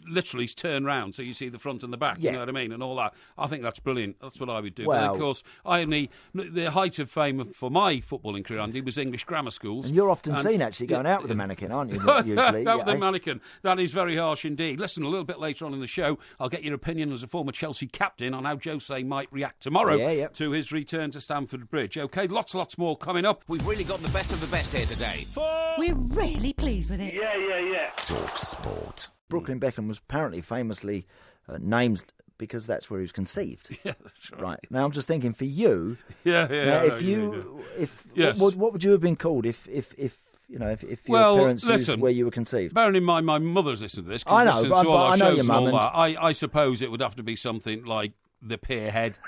Speaker 1: literally turn round, so you see the front and the back. You know what I mean, and all that. I think that's brilliant. That's what I would do. Well, but of course, the height of fame for my footballing career, Andy, was English grammar schools.
Speaker 2: And you're often seen actually going out with a mannequin, aren't you? Usually,
Speaker 1: out with a mannequin. That is very harsh indeed. Listen, a little bit later on in the show, I'll get your opinion as a former Chelsea captain on how Jose might react tomorrow. To his return to Stamford Bridge. OK, lots more coming up.
Speaker 3: We've really got the best of the best here today.
Speaker 6: We're really pleased with it.
Speaker 3: Yeah. Talk Sport.
Speaker 2: Brooklyn Beckham was apparently famously named because that's where he was conceived.
Speaker 1: Yeah, that's right.
Speaker 2: Right. Now I'm just thinking for you.
Speaker 1: Yeah.
Speaker 2: What would you have been called if your parents used where you were conceived?
Speaker 1: Bearing in mind my mother's listened to this.
Speaker 2: I know, but I know your mum.
Speaker 1: I suppose it would have to be something like the Pierhead.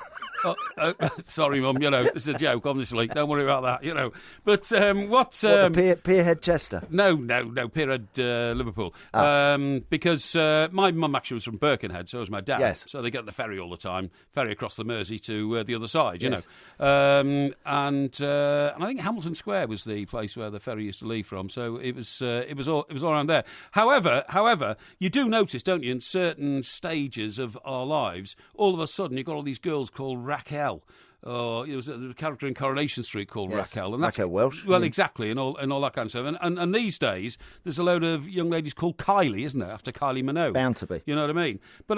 Speaker 1: Sorry, Mum, it's a joke, obviously. Don't worry about that, But
Speaker 2: the Pierhead Chester?
Speaker 1: No, Pierhead Liverpool. Because my mum actually was from Birkenhead, so was my dad.
Speaker 2: Yes.
Speaker 1: So they get the ferry all the time, ferry across the Mersey to the other side, you know. And I think Hamilton Square was the place where the ferry used to leave from. So it was all around there. However, you do notice, don't you, in certain stages of our lives, all of a sudden you've got all these girls called Raquel. There was a character in Coronation Street called Raquel. And
Speaker 2: Raquel Welsh.
Speaker 1: Well, exactly, and all that kind of stuff. And these days, there's a load of young ladies called Kylie, isn't there, after Kylie Minogue?
Speaker 2: Bound to be.
Speaker 1: You know what I mean? But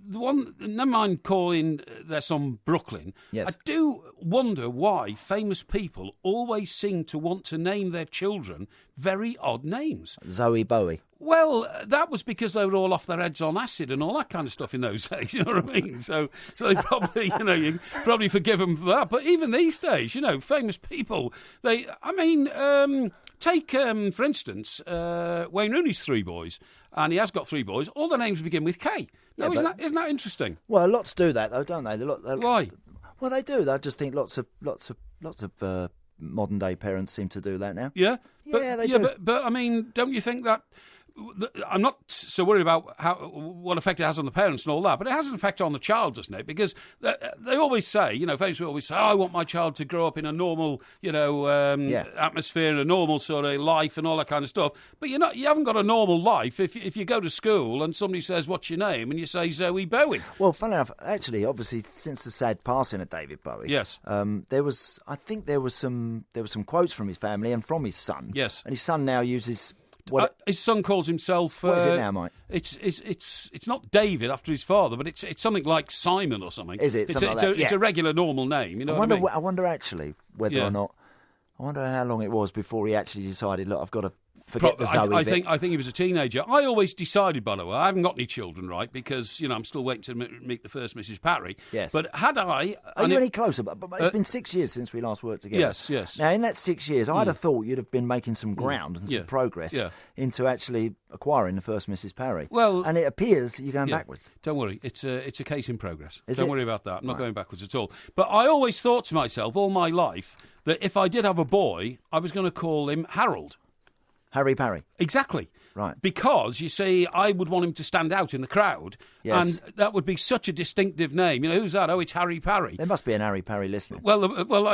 Speaker 1: the one, never mind calling their son Brooklyn, I do wonder why famous people always seem to want to name their children very odd names.
Speaker 2: Zoe Bowie.
Speaker 1: Well, that was because they were all off their heads on acid and all that kind of stuff in those days, you know what I mean? So they probably, you probably forgive them for that. But even these days, famous people, take, for instance, Wayne Rooney's 3 boys, and he has got 3 boys. All their names begin with K. No, isn't that interesting?
Speaker 2: Well, lots do that, though, don't they?
Speaker 1: Why?
Speaker 2: Well, they do. I just think lots of modern day parents seem to do that now.
Speaker 1: Yeah,
Speaker 2: they do.
Speaker 1: But I mean, don't you think that? I'm not so worried about what effect it has on the parents and all that, but it has an effect on the child, doesn't it? Because they always say, famous people always say, I want my child to grow up in a normal, atmosphere, a normal sort of life and all that kind of stuff. But you haven't got a normal life if you go to school and somebody says, what's your name? And you say Zoe Bowie.
Speaker 2: Well, funny enough, actually, obviously, since the sad passing of David Bowie,
Speaker 1: yes,
Speaker 2: there was some quotes from his family and from his son.
Speaker 1: Yes,
Speaker 2: and his son now uses.
Speaker 1: His son calls himself.
Speaker 2: What is it now, Mike?
Speaker 1: It's not David after his father, but it's something like Simon or something.
Speaker 2: Is it?
Speaker 1: It's a regular normal name. You know what I mean?
Speaker 2: I wonder actually whether or not. I wonder how long it was before he actually decided, look, I've got to forget the Zoe
Speaker 1: I
Speaker 2: bit.
Speaker 1: think he was a teenager. I always decided, by the way, I haven't got any children, right? Because I'm still waiting to meet the first Mrs. Parry.
Speaker 2: Yes.
Speaker 1: But had I,
Speaker 2: Are you any closer? But it's been 6 years since we last worked together.
Speaker 1: Yes.
Speaker 2: Now, in that 6 years, I'd have thought you'd have been making some ground and some progress into actually acquiring the first Mrs. Parry.
Speaker 1: Well,
Speaker 2: and it appears you're going backwards.
Speaker 1: Don't worry, it's a case in progress.
Speaker 2: Don't
Speaker 1: worry about that. I'm not going backwards at all. But I always thought to myself all my life that if I did have a boy, I was going to call him Harold.
Speaker 2: Harry Parry.
Speaker 1: Exactly.
Speaker 2: Right.
Speaker 1: Because, you see, I would want him to stand out in the crowd.
Speaker 2: Yes.
Speaker 1: And that would be such a distinctive name. Who's that? Oh, it's Harry Parry.
Speaker 2: There must be an Harry Parry listening.
Speaker 1: Well,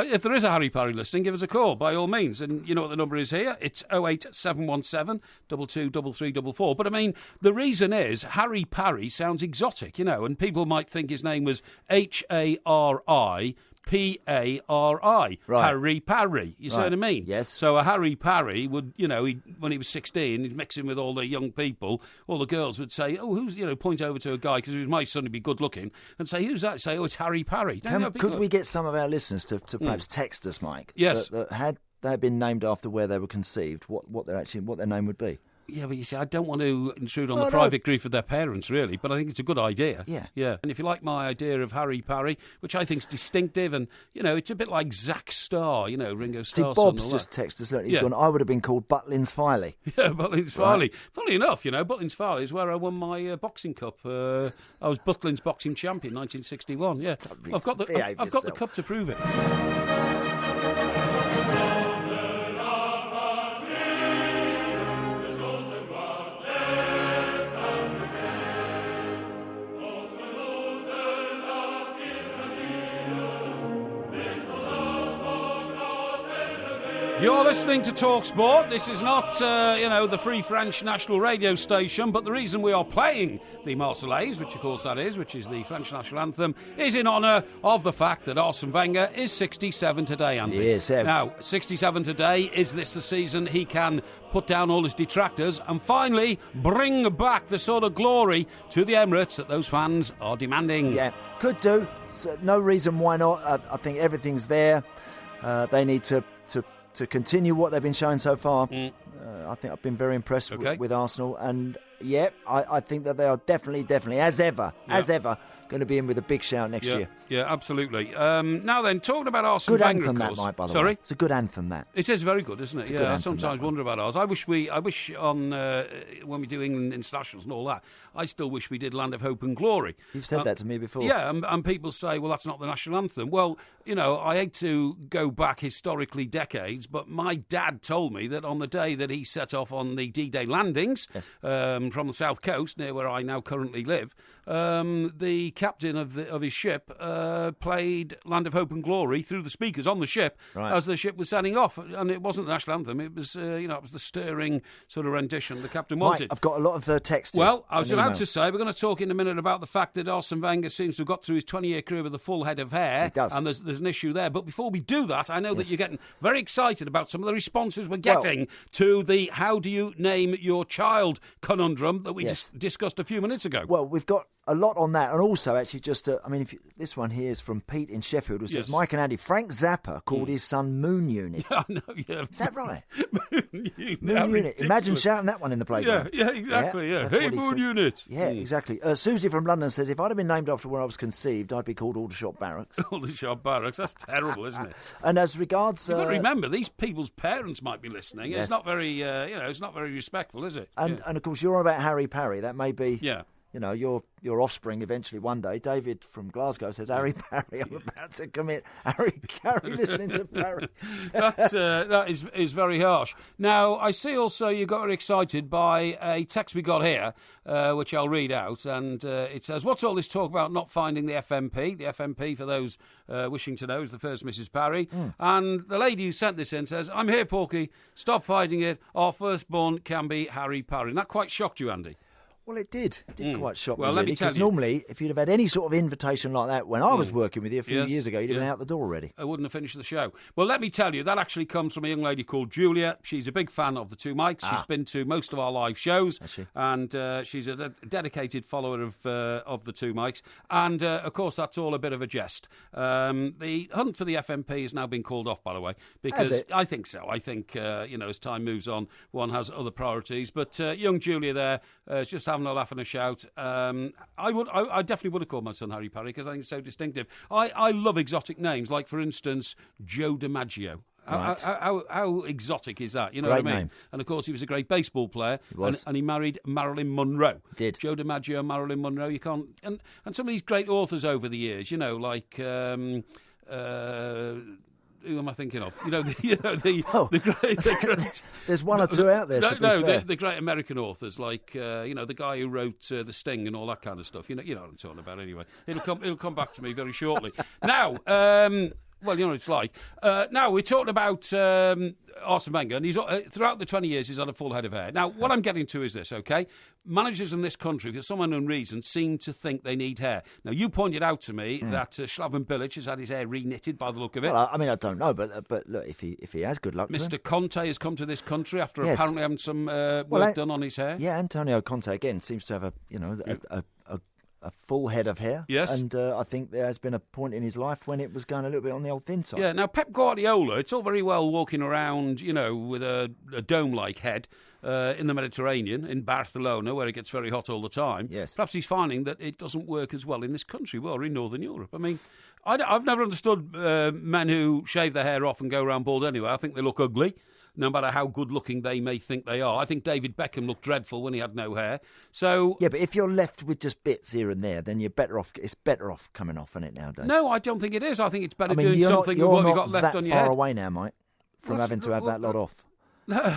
Speaker 1: if there is a Harry Parry listening, give us a call, by all means. And you know what the number is here? It's 08717 223344. But, I mean, the reason is Harry Parry sounds exotic, and people might think his name was Harry P-A-R-I,
Speaker 2: right.
Speaker 1: Harry Parry. You see what I mean?
Speaker 2: Yes.
Speaker 1: So a Harry Parry would, when he was 16, he'd mix in with all the young people. All the girls would say, "Oh, who's?" Point over to a guy because he was my son, he'd be good looking, and say, "Who's that?" Say, "Oh, it's Harry Parry."
Speaker 2: Could we get some of our listeners to perhaps text us, Mike?
Speaker 1: Yes.
Speaker 2: That had they been named after where they were conceived, what their name would be?
Speaker 1: Yeah, but you see, I don't want to intrude on the private grief of their parents, really, but I think it's a good idea.
Speaker 2: Yeah.
Speaker 1: And if you like my idea of Harry Parry, which I think is distinctive, and, it's a bit like Zack Starr, Ringo Starr.
Speaker 2: See, Bob's just texted us, look, he's gone, I would have been called Butlins Filey.
Speaker 1: Yeah, Butlins Filey. Funny enough, Butlins Filey is where I won my boxing cup. I was Butlins boxing champion, 1961, yeah. I've got the cup to prove it. You're listening to TalkSport. This is not, the Free French national radio station, but the reason we are playing the Marseillaise, which of course that is, which is the French national anthem, is in honour of the fact that Arsene Wenger is 67 today, Andy.
Speaker 2: Yes,
Speaker 1: Now, 67 today, is this the season he can put down all his detractors and finally bring back the sort of glory to the Emirates that those fans are demanding?
Speaker 2: Yeah, could do. So, no reason why not. I think everything's there. They need to continue what they've been showing so far. I think I've been very impressed with Arsenal, and I think that they are definitely, as ever, going to be in with a big shout next year.
Speaker 1: Yeah, absolutely. Now then, talking about Arsene Wenger,
Speaker 2: good anthem,
Speaker 1: of course.
Speaker 2: that, Mike, by the
Speaker 1: Sorry?
Speaker 2: way. It's a good anthem, that.
Speaker 1: It is very good, isn't it?
Speaker 2: It's
Speaker 1: I sometimes wonder about ours. I wish on when we do England internationals and all that, I still wish we did Land of Hope and Glory.
Speaker 2: You've said that to me before.
Speaker 1: Yeah, and people say, well, that's not the national anthem. Well, I hate to go back historically decades, but my dad told me that on the day that he set off on the D-Day landings from the south coast, near where I now currently live, the captain of his ship played Land of Hope and Glory through the speakers on the ship as the ship was setting off, and it wasn't the national anthem. It was it was the stirring sort of rendition the captain wanted.
Speaker 2: Mike, I've got a lot of text.
Speaker 1: Well, I was about to say we're going to talk in a minute about the fact that Arsene Wenger seems to have got through his 20-year career with a full head of hair.
Speaker 2: He does.
Speaker 1: And there's an issue there. But before we do that, I know that you're getting very excited about some of the responses we're getting to the "How do you name your child?" conundrum that we just discussed a few minutes ago.
Speaker 2: Well, we've got a lot on that, and also actually this one here is from Pete in Sheffield, who says, Mike and Andy, Frank Zappa called his son Moon Unit.
Speaker 1: Yeah, I know, yeah.
Speaker 2: Is that right?
Speaker 1: Moon Unit.
Speaker 2: Moon Unit. Imagine shouting that one in the playground.
Speaker 1: Yeah, exactly, yeah. Hey, Moon Unit.
Speaker 2: Yeah, exactly. Susie from London says, if I'd have been named after where I was conceived, I'd be called Aldershot Barracks.
Speaker 1: Aldershot Barracks, that's terrible, isn't it?
Speaker 2: And as regards...
Speaker 1: You've got to remember, these people's parents might be listening. Yes. It's not very, it's not very respectful, is it?
Speaker 2: And of course, you're on about Harry Parry. That may be...
Speaker 1: Yeah.
Speaker 2: Your offspring eventually one day. David from Glasgow says, Harry Parry, I'm about to commit Harry Carey listening to Parry.
Speaker 1: That is very harsh. Now, I see also you got very excited by a text we got here, which I'll read out, and it says, what's all this talk about not finding the FMP? The FMP, for those wishing to know, is the first Mrs. Parry. And the lady who sent this in says, I'm here, Porky. Stop fighting it. Our firstborn can be Harry Parry. And that quite shocked you, Andy.
Speaker 2: Well, it did. It did quite shock
Speaker 1: Well,
Speaker 2: me,
Speaker 1: let
Speaker 2: really,
Speaker 1: me tell
Speaker 2: because
Speaker 1: you.
Speaker 2: normally, if you'd have had any sort of invitation like that when I was working with you a few years ago, you'd have been out the door already.
Speaker 1: I wouldn't have finished the show. Well, let me tell you, that actually comes from a young lady called Julia. She's a big fan of the Two Mics. She's been to most of our live shows.
Speaker 2: Has she?
Speaker 1: And she's a dedicated follower of the Two Mics. And, of course, that's all a bit of a jest. The hunt for the FMP has now been called off, by the way, because
Speaker 2: Has it?
Speaker 1: I think so. I think, as time moves on, one has other priorities. But young Julia there is just having a laugh and a shout. I definitely would have called my son Harry Parry because I think it's so distinctive. I love exotic names, like, for instance, Joe DiMaggio.
Speaker 2: Right.
Speaker 1: How exotic is that? You know
Speaker 2: Great
Speaker 1: what I mean?
Speaker 2: name.
Speaker 1: And, of course, he was a great baseball player.
Speaker 2: He was.
Speaker 1: And he married Marilyn Monroe.
Speaker 2: Did.
Speaker 1: Joe DiMaggio, Marilyn Monroe. You can't... And some of these great authors over the years, like... who am I thinking of? The great.
Speaker 2: There's one or two out there. To be fair.
Speaker 1: The great American authors, like the guy who wrote The Sting and all that kind of stuff. You know what I'm talking about. Anyway, it'll come back to me very shortly. Now, well, you know what it's like. Now we're talking about Arsene Wenger, and he's throughout the 20 years he's had a full head of hair. Now, what I'm getting to is this, okay? Managers in this country, for some unknown reason, seem to think they need hair. Now, you pointed out to me that Slaven Bilic has had his hair re-knitted by the look of it.
Speaker 2: Well, I mean, I don't know, but look, if he has, good luck to him.
Speaker 1: Mr. Conte has come to this country after
Speaker 2: Yes.
Speaker 1: apparently having some work done on his hair.
Speaker 2: Yeah, Antonio Conte again seems to have a full head of hair.
Speaker 1: Yes.
Speaker 2: And I think there has been a point in his life when it was going a little bit on the old thin side.
Speaker 1: Yeah, now Pep Guardiola, it's all very well walking around, with a dome-like head in the Mediterranean, in Barcelona, where it gets very hot all the time.
Speaker 2: Yes.
Speaker 1: Perhaps he's finding that it doesn't work as well in this country, or in Northern Europe. I mean, I've never understood men who shave their hair off and go around bald anyway. I think they look ugly, no matter how good-looking they may think they are. I think David Beckham looked dreadful when he had no hair. So
Speaker 2: Yeah, but if you're left with just bits here and there, then you're better off. It's better off coming off, isn't it, nowadays?
Speaker 1: no, I don't think it is. I think it's better
Speaker 2: I mean,
Speaker 1: doing
Speaker 2: you're
Speaker 1: something
Speaker 2: not,
Speaker 1: with what
Speaker 2: you're
Speaker 1: you got
Speaker 2: not
Speaker 1: left
Speaker 2: that
Speaker 1: on your
Speaker 2: far
Speaker 1: head.
Speaker 2: away now, Mike, from
Speaker 1: That's-
Speaker 2: having to have that lot off.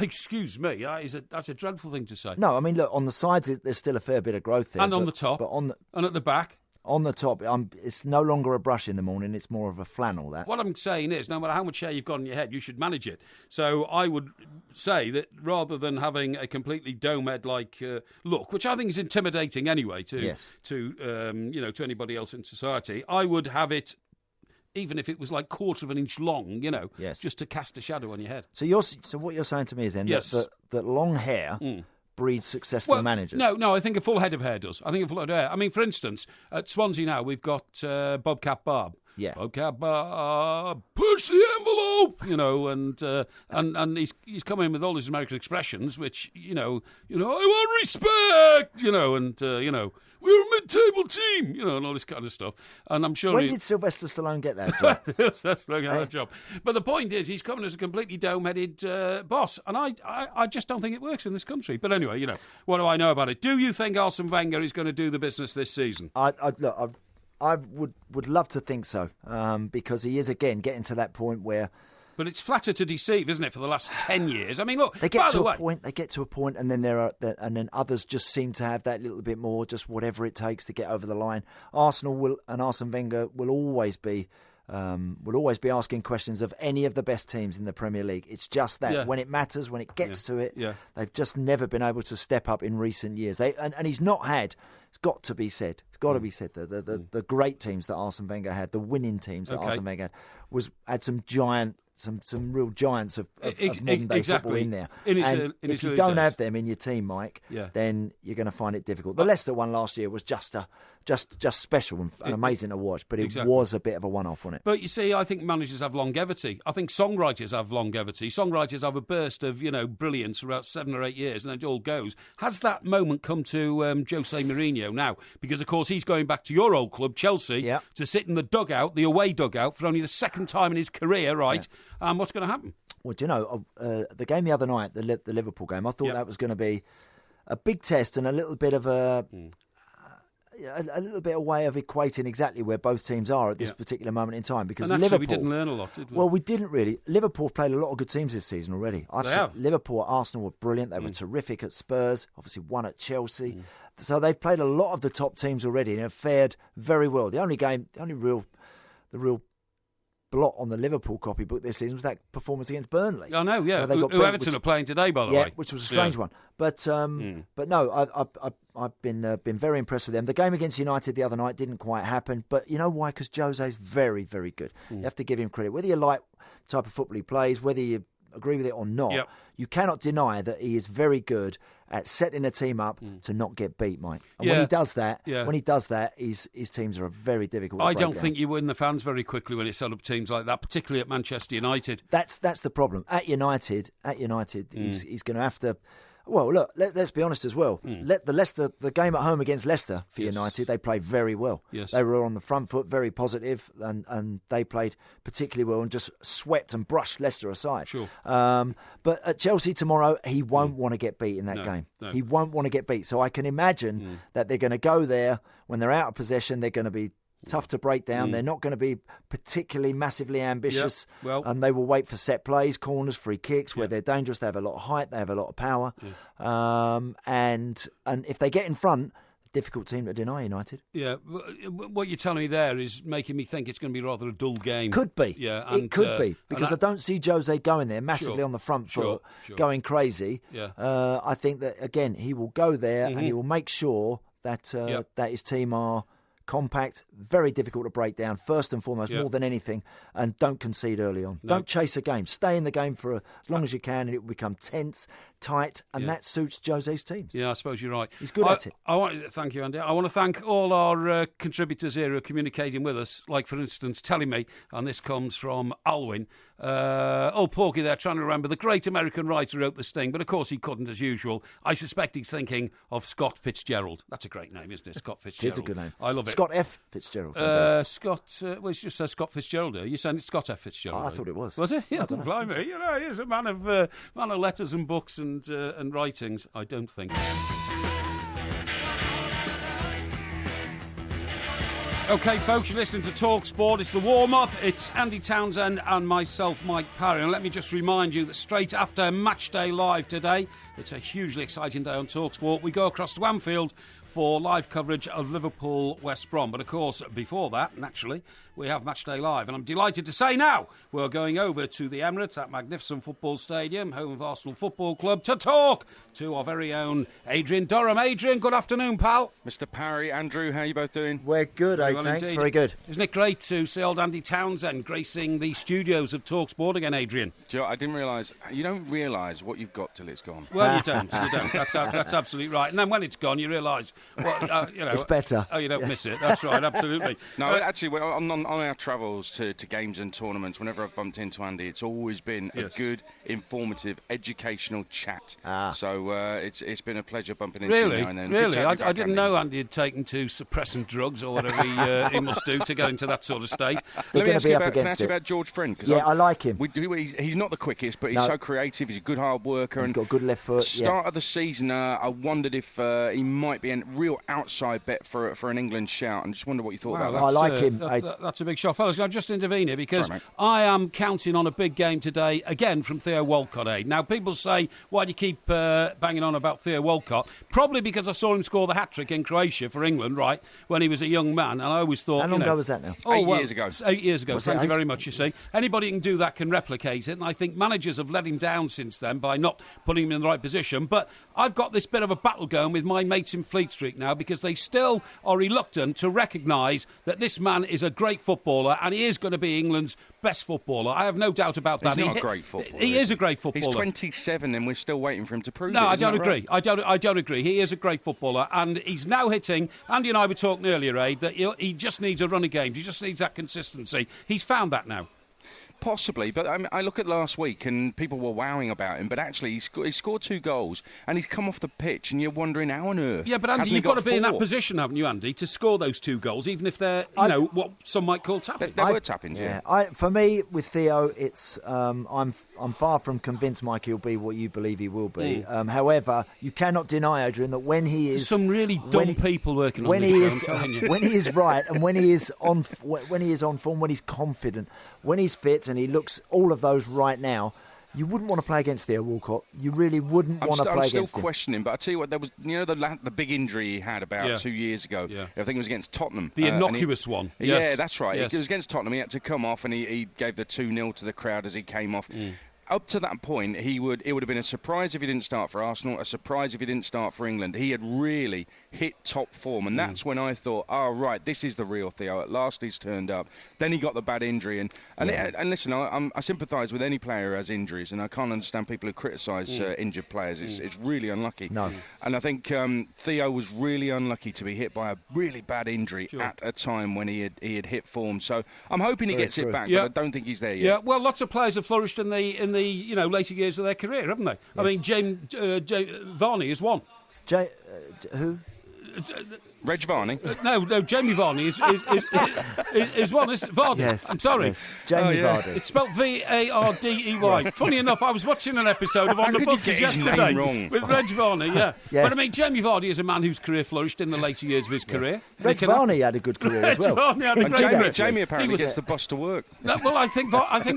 Speaker 1: Excuse me, that's a dreadful thing to say.
Speaker 2: No, I mean, look, on the sides, there's still a fair bit of growth there.
Speaker 1: And on the top.
Speaker 2: But
Speaker 1: And at the back.
Speaker 2: on the top, it's no longer a brush in the morning, it's more of a flannel, that.
Speaker 1: What I'm saying is, no matter how much hair you've got on your head, you should manage it. So I would say that rather than having a completely dome head-like look, which I think is intimidating anyway to anybody else in society, I would have it, even if it was like quarter of an inch long,
Speaker 2: Yes.
Speaker 1: just to cast a shadow on your head.
Speaker 2: So what you're saying to me is then
Speaker 1: Yes.
Speaker 2: that long hair breeds successful managers.
Speaker 1: No, I think a full head of hair does. I think a full head of hair. I mean, for instance, at Swansea now, we've got Bobcat Barb.
Speaker 2: Yeah.
Speaker 1: Bobcat Barb, push the envelope, and he's come in with all his American expressions, which, I want respect, and, we're a mid-table team, and all this kind of stuff. And I'm sure
Speaker 2: When did Sylvester Stallone get that job?
Speaker 1: That's looking at that job. But the point is, he's coming as a completely dome-headed boss, and I just don't think it works in this country. But anyway, what do I know about it? Do you think Arsene Wenger is going to do the business this season?
Speaker 2: I would love to think so, because he is again getting to that point where.
Speaker 1: But it's flatter to deceive, isn't it? For the last 10 years. I mean, look.
Speaker 2: They get to a point, and then then others just seem to have that little bit more, just whatever it takes to get over the line. Arsenal and Arsene Wenger will always be asking questions of any of the best teams in the Premier League. It's just that when it matters, when it gets to it, they've just never been able to step up in recent years. And he's not had. It's got to be said. It's got to be said that the great teams that Arsene Wenger had, the winning teams that Arsene Wenger had some giant. Some real giants of modern day football in there. If you don't have them in your team, Mike, then you're going to find it difficult. The Leicester one last year was just special and amazing to watch, but it was a bit of a one-off on it.
Speaker 1: But you see, I think managers have longevity. I think songwriters have longevity. Songwriters have a burst of brilliance for about 7 or 8 years, and it all goes. Has that moment come to Jose Mourinho now? Because of course he's going back to your old club, Chelsea, to sit in the dugout, the away dugout, for only the second time in his career, right?
Speaker 2: Yeah.
Speaker 1: What's going to happen?
Speaker 2: Well, do you know, the game the other night, the Liverpool game, I thought that was going to be a big test and a little bit of a little bit of way of equating exactly where both teams are at this particular moment in time. Because
Speaker 1: and actually,
Speaker 2: Liverpool,
Speaker 1: we didn't learn a lot, did we?
Speaker 2: Well, we didn't really. Liverpool have played a lot of good teams this season already. Liverpool at Arsenal were brilliant. They were terrific at Spurs. Obviously, won at Chelsea. So they've played a lot of the top teams already and have fared very well. The real blot on the Liverpool copybook this season was that performance against Burnley.
Speaker 1: I know, yeah.
Speaker 2: They got
Speaker 1: Who Everton are playing today, by the way.
Speaker 2: Which was a strange one. But no, I've been very impressed with them. The game against United the other night didn't quite happen, but you know why? Because Jose's very, very good. You have to give him credit. Whether you like the type of football he plays, whether you agree with it or not, you cannot deny that he is very good at setting a team up to not get beat, Mike. And when he does that, his teams are very difficult to break
Speaker 1: don't
Speaker 2: down.
Speaker 1: think you win the fans very quickly when you set up teams like that, particularly at Manchester United.
Speaker 2: That's the problem. At United, he's going to have to. Well, look, let's be honest as well. Let the game at home against Leicester for United, they played very well.
Speaker 1: Yes.
Speaker 2: They were on the front foot, very positive, and they played particularly well and just swept and brushed Leicester aside.
Speaker 1: Sure.
Speaker 2: But at Chelsea tomorrow, he won't want to get beat in that game.
Speaker 1: No.
Speaker 2: He won't want to get beat. So I can imagine that they're going to go there when they're out of possession. They're going to be tough to break down. They're not going to be particularly massively ambitious. And they will wait for set plays, corners, free kicks where they're dangerous. They have a lot of height. They have a lot of power. And if they get in front, difficult team to deny, United.
Speaker 1: Yeah, what you're telling me there is making me think it's going to be rather a dull game.
Speaker 2: Could be.
Speaker 1: Yeah,
Speaker 2: it could be because I don't see Jose going there massively on the front foot, going crazy.
Speaker 1: Yeah.
Speaker 2: I think that again he will go there and he will make sure that that his team are compact, very difficult to break down, first and foremost, more than anything, and don't concede early on. No. Don't chase a game. Stay in the game for as long as you can, and it will become tense, tight, and that suits Jose's teams.
Speaker 1: Yeah, I suppose you're right.
Speaker 2: He's good at it.
Speaker 1: Thank you, Andy. I want to thank all our contributors here who are communicating with us, like, for instance, telling me, and this comes from Alwyn, Porky there trying to remember the great American writer who wrote this thing, but of course he couldn't as usual. I suspect he's thinking of Scott Fitzgerald. That's a great name, isn't it? Scott Fitzgerald.
Speaker 2: It is a good name.
Speaker 1: I love it.
Speaker 2: Scott F. Fitzgerald.
Speaker 1: Scott, well, it just says Scott Fitzgerald. You're saying it's Scott F. Fitzgerald.
Speaker 2: I thought it was.
Speaker 1: Was it? Yeah, blimey. You know, he's a man of letters and books and writings. I don't think. OK, folks, you're listening to Talk Sport. It's the warm-up. It's Andy Townsend and myself, Mike Parry. And let me just remind you that straight after Match Day Live today, it's a hugely exciting day on Talk Sport. We go across to Anfield for live coverage of Liverpool-West Brom. But, of course, before that, naturally, we have Matchday Live. And I'm delighted to say now we're going over to the Emirates, that magnificent football stadium, home of Arsenal Football Club, to talk to our very own Adrian Durham. Adrian, good afternoon, pal.
Speaker 7: Mr. Parry, Andrew, how are you both doing?
Speaker 2: We're good,
Speaker 1: well,
Speaker 2: thanks.
Speaker 1: Indeed.
Speaker 2: Very good.
Speaker 1: Isn't it great to see old Andy Townsend gracing the studios of Talk Sport again, Adrian?
Speaker 7: Do you know, I didn't realise. You don't realise what you've got till it's gone.
Speaker 1: Well, you don't. That's absolutely right. And then when it's gone, you realise,
Speaker 2: it's better.
Speaker 1: Oh, you don't miss it. That's right, absolutely.
Speaker 7: No, actually, on our travels to games and tournaments, whenever I've bumped into Andy, it's always been a good, informative, educational chat. So it's been a pleasure bumping into you now and then.
Speaker 1: Really? I didn't know Andy had taken to suppressant drugs or whatever he must do to get into that sort of state.
Speaker 2: They're going to be up against it.
Speaker 7: Can I ask you about George Friend?
Speaker 2: Yeah, I like him.
Speaker 7: He's not the quickest, but he's so creative. He's a good hard worker.
Speaker 2: He's got a good left foot.
Speaker 7: Start of the season, I wondered if he might be a real outside bet for an England shout, and just wonder what you thought about that.
Speaker 2: I like him.
Speaker 1: That's a big shot. Fellas, I'll just intervene here because I am counting on a big game today, again, from Theo Walcott. Now, people say, why do you keep banging on about Theo Walcott? Probably because I saw him score the hat-trick in Croatia for England, right, when he was a young man, and I always thought...
Speaker 2: How long ago was that now?
Speaker 7: 8 years ago.
Speaker 1: 8 years ago. Thank you very much, you see. Anybody who can do that can replicate it, and I think managers have let him down since then by not putting him in the right position. But I've got this bit of a battle going with my mates in Fleet Street now because they still are reluctant to recognise that this man is a great footballer and he is going to be England's best footballer. I have no doubt about that.
Speaker 7: He's not a great footballer.
Speaker 1: He is a great footballer.
Speaker 7: He's 27 and we're still waiting for him to prove it.
Speaker 1: No, I don't agree.
Speaker 7: Right?
Speaker 1: I don't agree. He is a great footballer and he's now hitting, Andy and I were talking earlier, Aid, that he just needs a run of games. He just needs that consistency. He's found that now.
Speaker 7: Possibly, but I look at last week and people were wowing about him, but actually he scored 2 goals and he's come off the pitch and you're wondering how on earth.
Speaker 1: Yeah, but Andy, you've got to be in that position, haven't you, Andy, to score those 2 goals, even if they're, what some might call tapping.
Speaker 7: They were tappings, yeah.
Speaker 2: For me, with Theo, it's I'm far from convinced Mike he'll be what you believe he will be. However, you cannot deny, Adrian, that when he is...
Speaker 1: There's some really dumb people working on this, I'm telling you.
Speaker 2: When he is right and when he is on form, when he's confident, when he's fit, and he looks all of those right now, You wouldn't want to play against Theo Walcott. You really wouldn't want to play against him.
Speaker 7: I'm still questioning, but I tell you what, there was the big injury he had about 2 years ago.
Speaker 1: Yeah.
Speaker 7: I think it was against Tottenham.
Speaker 1: The innocuous one. Yes.
Speaker 7: Yeah, that's right.
Speaker 1: Yes.
Speaker 7: It was against Tottenham. He had to come off, and he gave the 2-0 to the crowd as he came off. Up to that point, it would have been a surprise if he didn't start for Arsenal, a surprise if he didn't start for England. He had really hit top form, and that's when I thought, oh, right, this is the real Theo. At last he's turned up. Then he got the bad injury. And listen, I sympathise with any player who has injuries, and I can't understand people who criticise injured players. It's really unlucky.
Speaker 2: No.
Speaker 7: And I think Theo was really unlucky to be hit by a really bad injury at a time when he had hit form. So I'm hoping he gets it back, but I don't think he's there yet.
Speaker 1: Yeah, well, lots of players have flourished in the later years of their career, haven't they? Yes. I mean, James Varney is one.
Speaker 2: Who?
Speaker 7: Reg Varney?
Speaker 1: No, Jamie Varney is one. Is Vardy?
Speaker 2: Yes.
Speaker 1: I'm sorry.
Speaker 2: Yes. Jamie Vardy.
Speaker 1: It's spelled Vardey. Yes. Funny enough, I was watching an episode of On the Buses yesterday with Reg Varney. Yeah. But I mean, Jamie Vardy is a man whose career flourished in the later years of his career.
Speaker 2: Reg Varney had a good career as well.
Speaker 1: Varney had a great career.
Speaker 7: Jamie apparently gets the bus to work.
Speaker 1: No, well, I think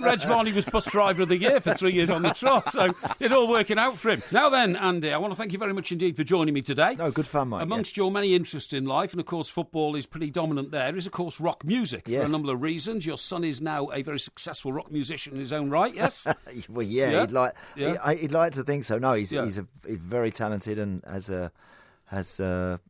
Speaker 1: Reg Varney was bus driver of the year for 3 years on the trot, so it's all working out for him. Now then, Andy, I want to thank you very much indeed for joining me today.
Speaker 2: No, good fun, mate.
Speaker 1: Amongst your many interests in life, and of course football is pretty dominant there, is of course rock music for a number of reasons. Your son is now a very successful rock musician in his own right, yes?
Speaker 2: Well, he'd like to think so. No, he's very talented and has his own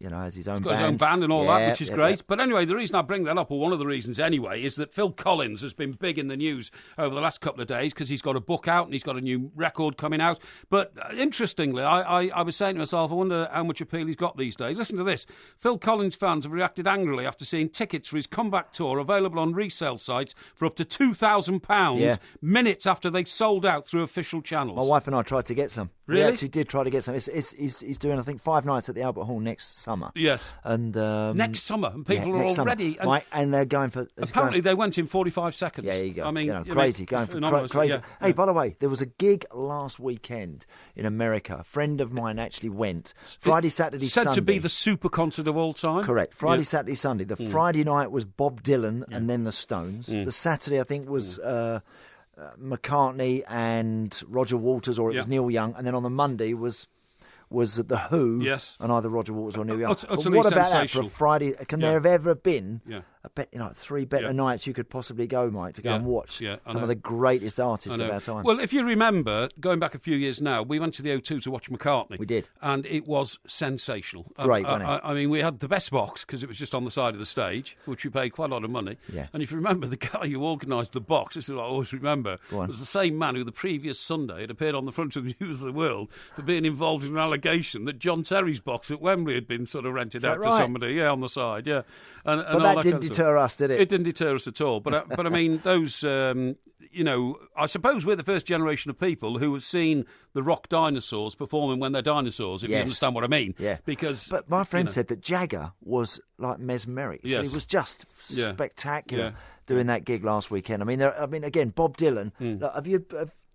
Speaker 2: band.
Speaker 1: He's got his own band and all that, which is great. But anyway, the reason I bring that up, or one of the reasons anyway, is that Phil Collins has been big in the news over the last couple of days because he's got a book out and he's got a new record coming out. But interestingly, I was saying to myself, I wonder how much appeal he's got these days. Listen to this. Phil Collins fans have reacted angrily after seeing tickets for his comeback tour available on resale sites for up to £2,000 minutes after they sold out through official channels.
Speaker 2: My wife and I tried to get some.
Speaker 1: Really?
Speaker 2: We actually did try to get some. He's doing, I think, 5 nights at the Albert Hall next summer.
Speaker 1: Yes.
Speaker 2: And
Speaker 1: next summer, and people are already.
Speaker 2: And they're going for.
Speaker 1: Apparently, they went in 45 seconds.
Speaker 2: Yeah, you go.
Speaker 1: I mean,
Speaker 2: crazy, going for crazy.
Speaker 1: Yeah.
Speaker 2: Hey, by the way, there was a gig last weekend in America. A friend of mine actually went. Friday, Saturday, Sunday.
Speaker 1: Said to be the super concert of all time.
Speaker 2: Correct. Friday, Saturday, Sunday. The Friday night was Bob Dylan and then the Stones. The Saturday, I think, was. McCartney and Roger Waters, or it was Neil Young, and then on the Monday was The Who, and either Roger Waters or Neil Young. But what about that for a Friday? Can there have ever been three better nights you could possibly go, Mike, to go and watch some of the greatest artists of our time?
Speaker 1: Well, if you remember, going back a few years now, we went to the O2 to watch McCartney.
Speaker 2: We did.
Speaker 1: And it was sensational.
Speaker 2: Great, wasn't it?
Speaker 1: I mean, we had the best box because it was just on the side of the stage, for which we paid quite a lot of money.
Speaker 2: Yeah.
Speaker 1: And if you remember, the guy who organised the box, this is what I always remember, was the same man who the previous Sunday had appeared on the front of the News of the World for being involved in an allegation that John Terry's box at Wembley had been sort of rented out to somebody, on the side, And
Speaker 2: but that didn't deter us, did it?
Speaker 1: It didn't deter us at all. But I mean, those, I suppose we're the first generation of people who have seen the rock dinosaurs performing when they're dinosaurs, if you understand what I mean.
Speaker 2: Yeah.
Speaker 1: But
Speaker 2: my friend said that Jagger was like mesmeric.
Speaker 1: Yes.
Speaker 2: So he was just spectacular doing that gig last weekend. I mean, again, Bob Dylan.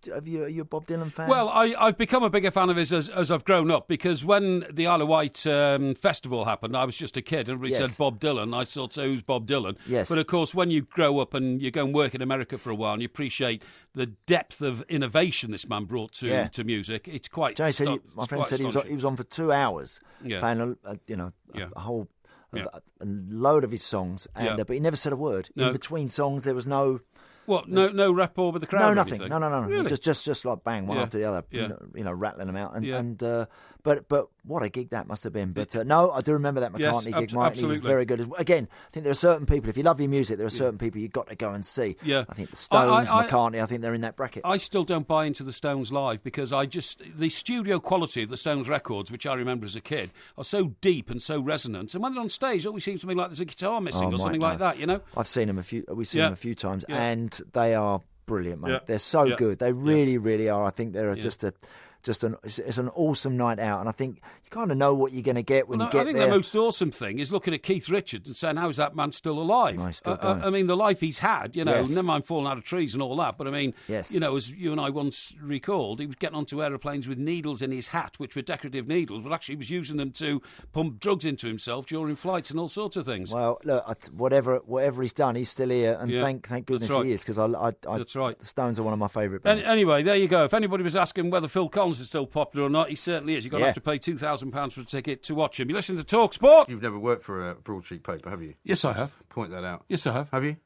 Speaker 2: Are you a Bob Dylan fan?
Speaker 1: Well, I've become a bigger fan of his as I've grown up, because when the Isle of Wight festival happened, I was just a kid, and everybody said Bob Dylan. I thought, so who's Bob Dylan?
Speaker 2: Yes.
Speaker 1: But of course, when you grow up and you go and work in America for a while, and you appreciate the depth of innovation this man brought to music, it's quite.
Speaker 2: My friend said he was on for 2 hours playing a whole. A load of his songs, but he never said a word. No. In between songs, there was no.
Speaker 1: What? No rapport with the crowd?
Speaker 2: No, nothing.
Speaker 1: Or anything?
Speaker 2: No.
Speaker 1: Really?
Speaker 2: Just like bang, one after the other.
Speaker 1: Yeah.
Speaker 2: Rattling them out. But what a gig that must have been. But no, I do remember that McCartney gig, Mike.
Speaker 1: Absolutely.
Speaker 2: He was very good. Again, I think there are certain people. If you love your music, there are certain people you've got to go and see.
Speaker 1: Yeah.
Speaker 2: I think the Stones, McCartney. I think they're in that bracket.
Speaker 1: I still don't buy into the Stones live, because the studio quality of the Stones records, which I remember as a kid, are so deep and so resonant. And when they're on stage, it always seems to me like there's a guitar missing or something like that.
Speaker 2: I've seen them we've seen them a few times, and they are brilliant, mate. They're so good. They really, really are. I think they're just it's an awesome night out, and I think you kind of know what you're going to get when you get
Speaker 1: I think
Speaker 2: there.
Speaker 1: the most awesome thing is looking at Keith Richards and saying, how is that man still alive?
Speaker 2: No, he's still going.
Speaker 1: I mean, the life he's had,
Speaker 2: Yes.
Speaker 1: never mind falling out of trees and all that, but I mean,
Speaker 2: Yes.
Speaker 1: as you and I once recalled, he was getting onto aeroplanes with needles in his hat, which were decorative needles, but actually he was using them to pump drugs into himself during flights and all sorts of things.
Speaker 2: Well, look, whatever he's done, he's still here, and thank goodness
Speaker 1: right.
Speaker 2: he is, because
Speaker 1: That's right.
Speaker 2: the Stones are one of my favourite bands.
Speaker 1: Anyway, there you go. If anybody was asking whether Phil Collins is still popular or not, he certainly is. You've got to have to pay £2,000 for a ticket to watch him. You listen to Talk Sport.
Speaker 8: You've never worked for a broadsheet paper, have you?
Speaker 1: Yes, I have.
Speaker 8: Point that out.
Speaker 1: Yes, I have.
Speaker 8: Have you?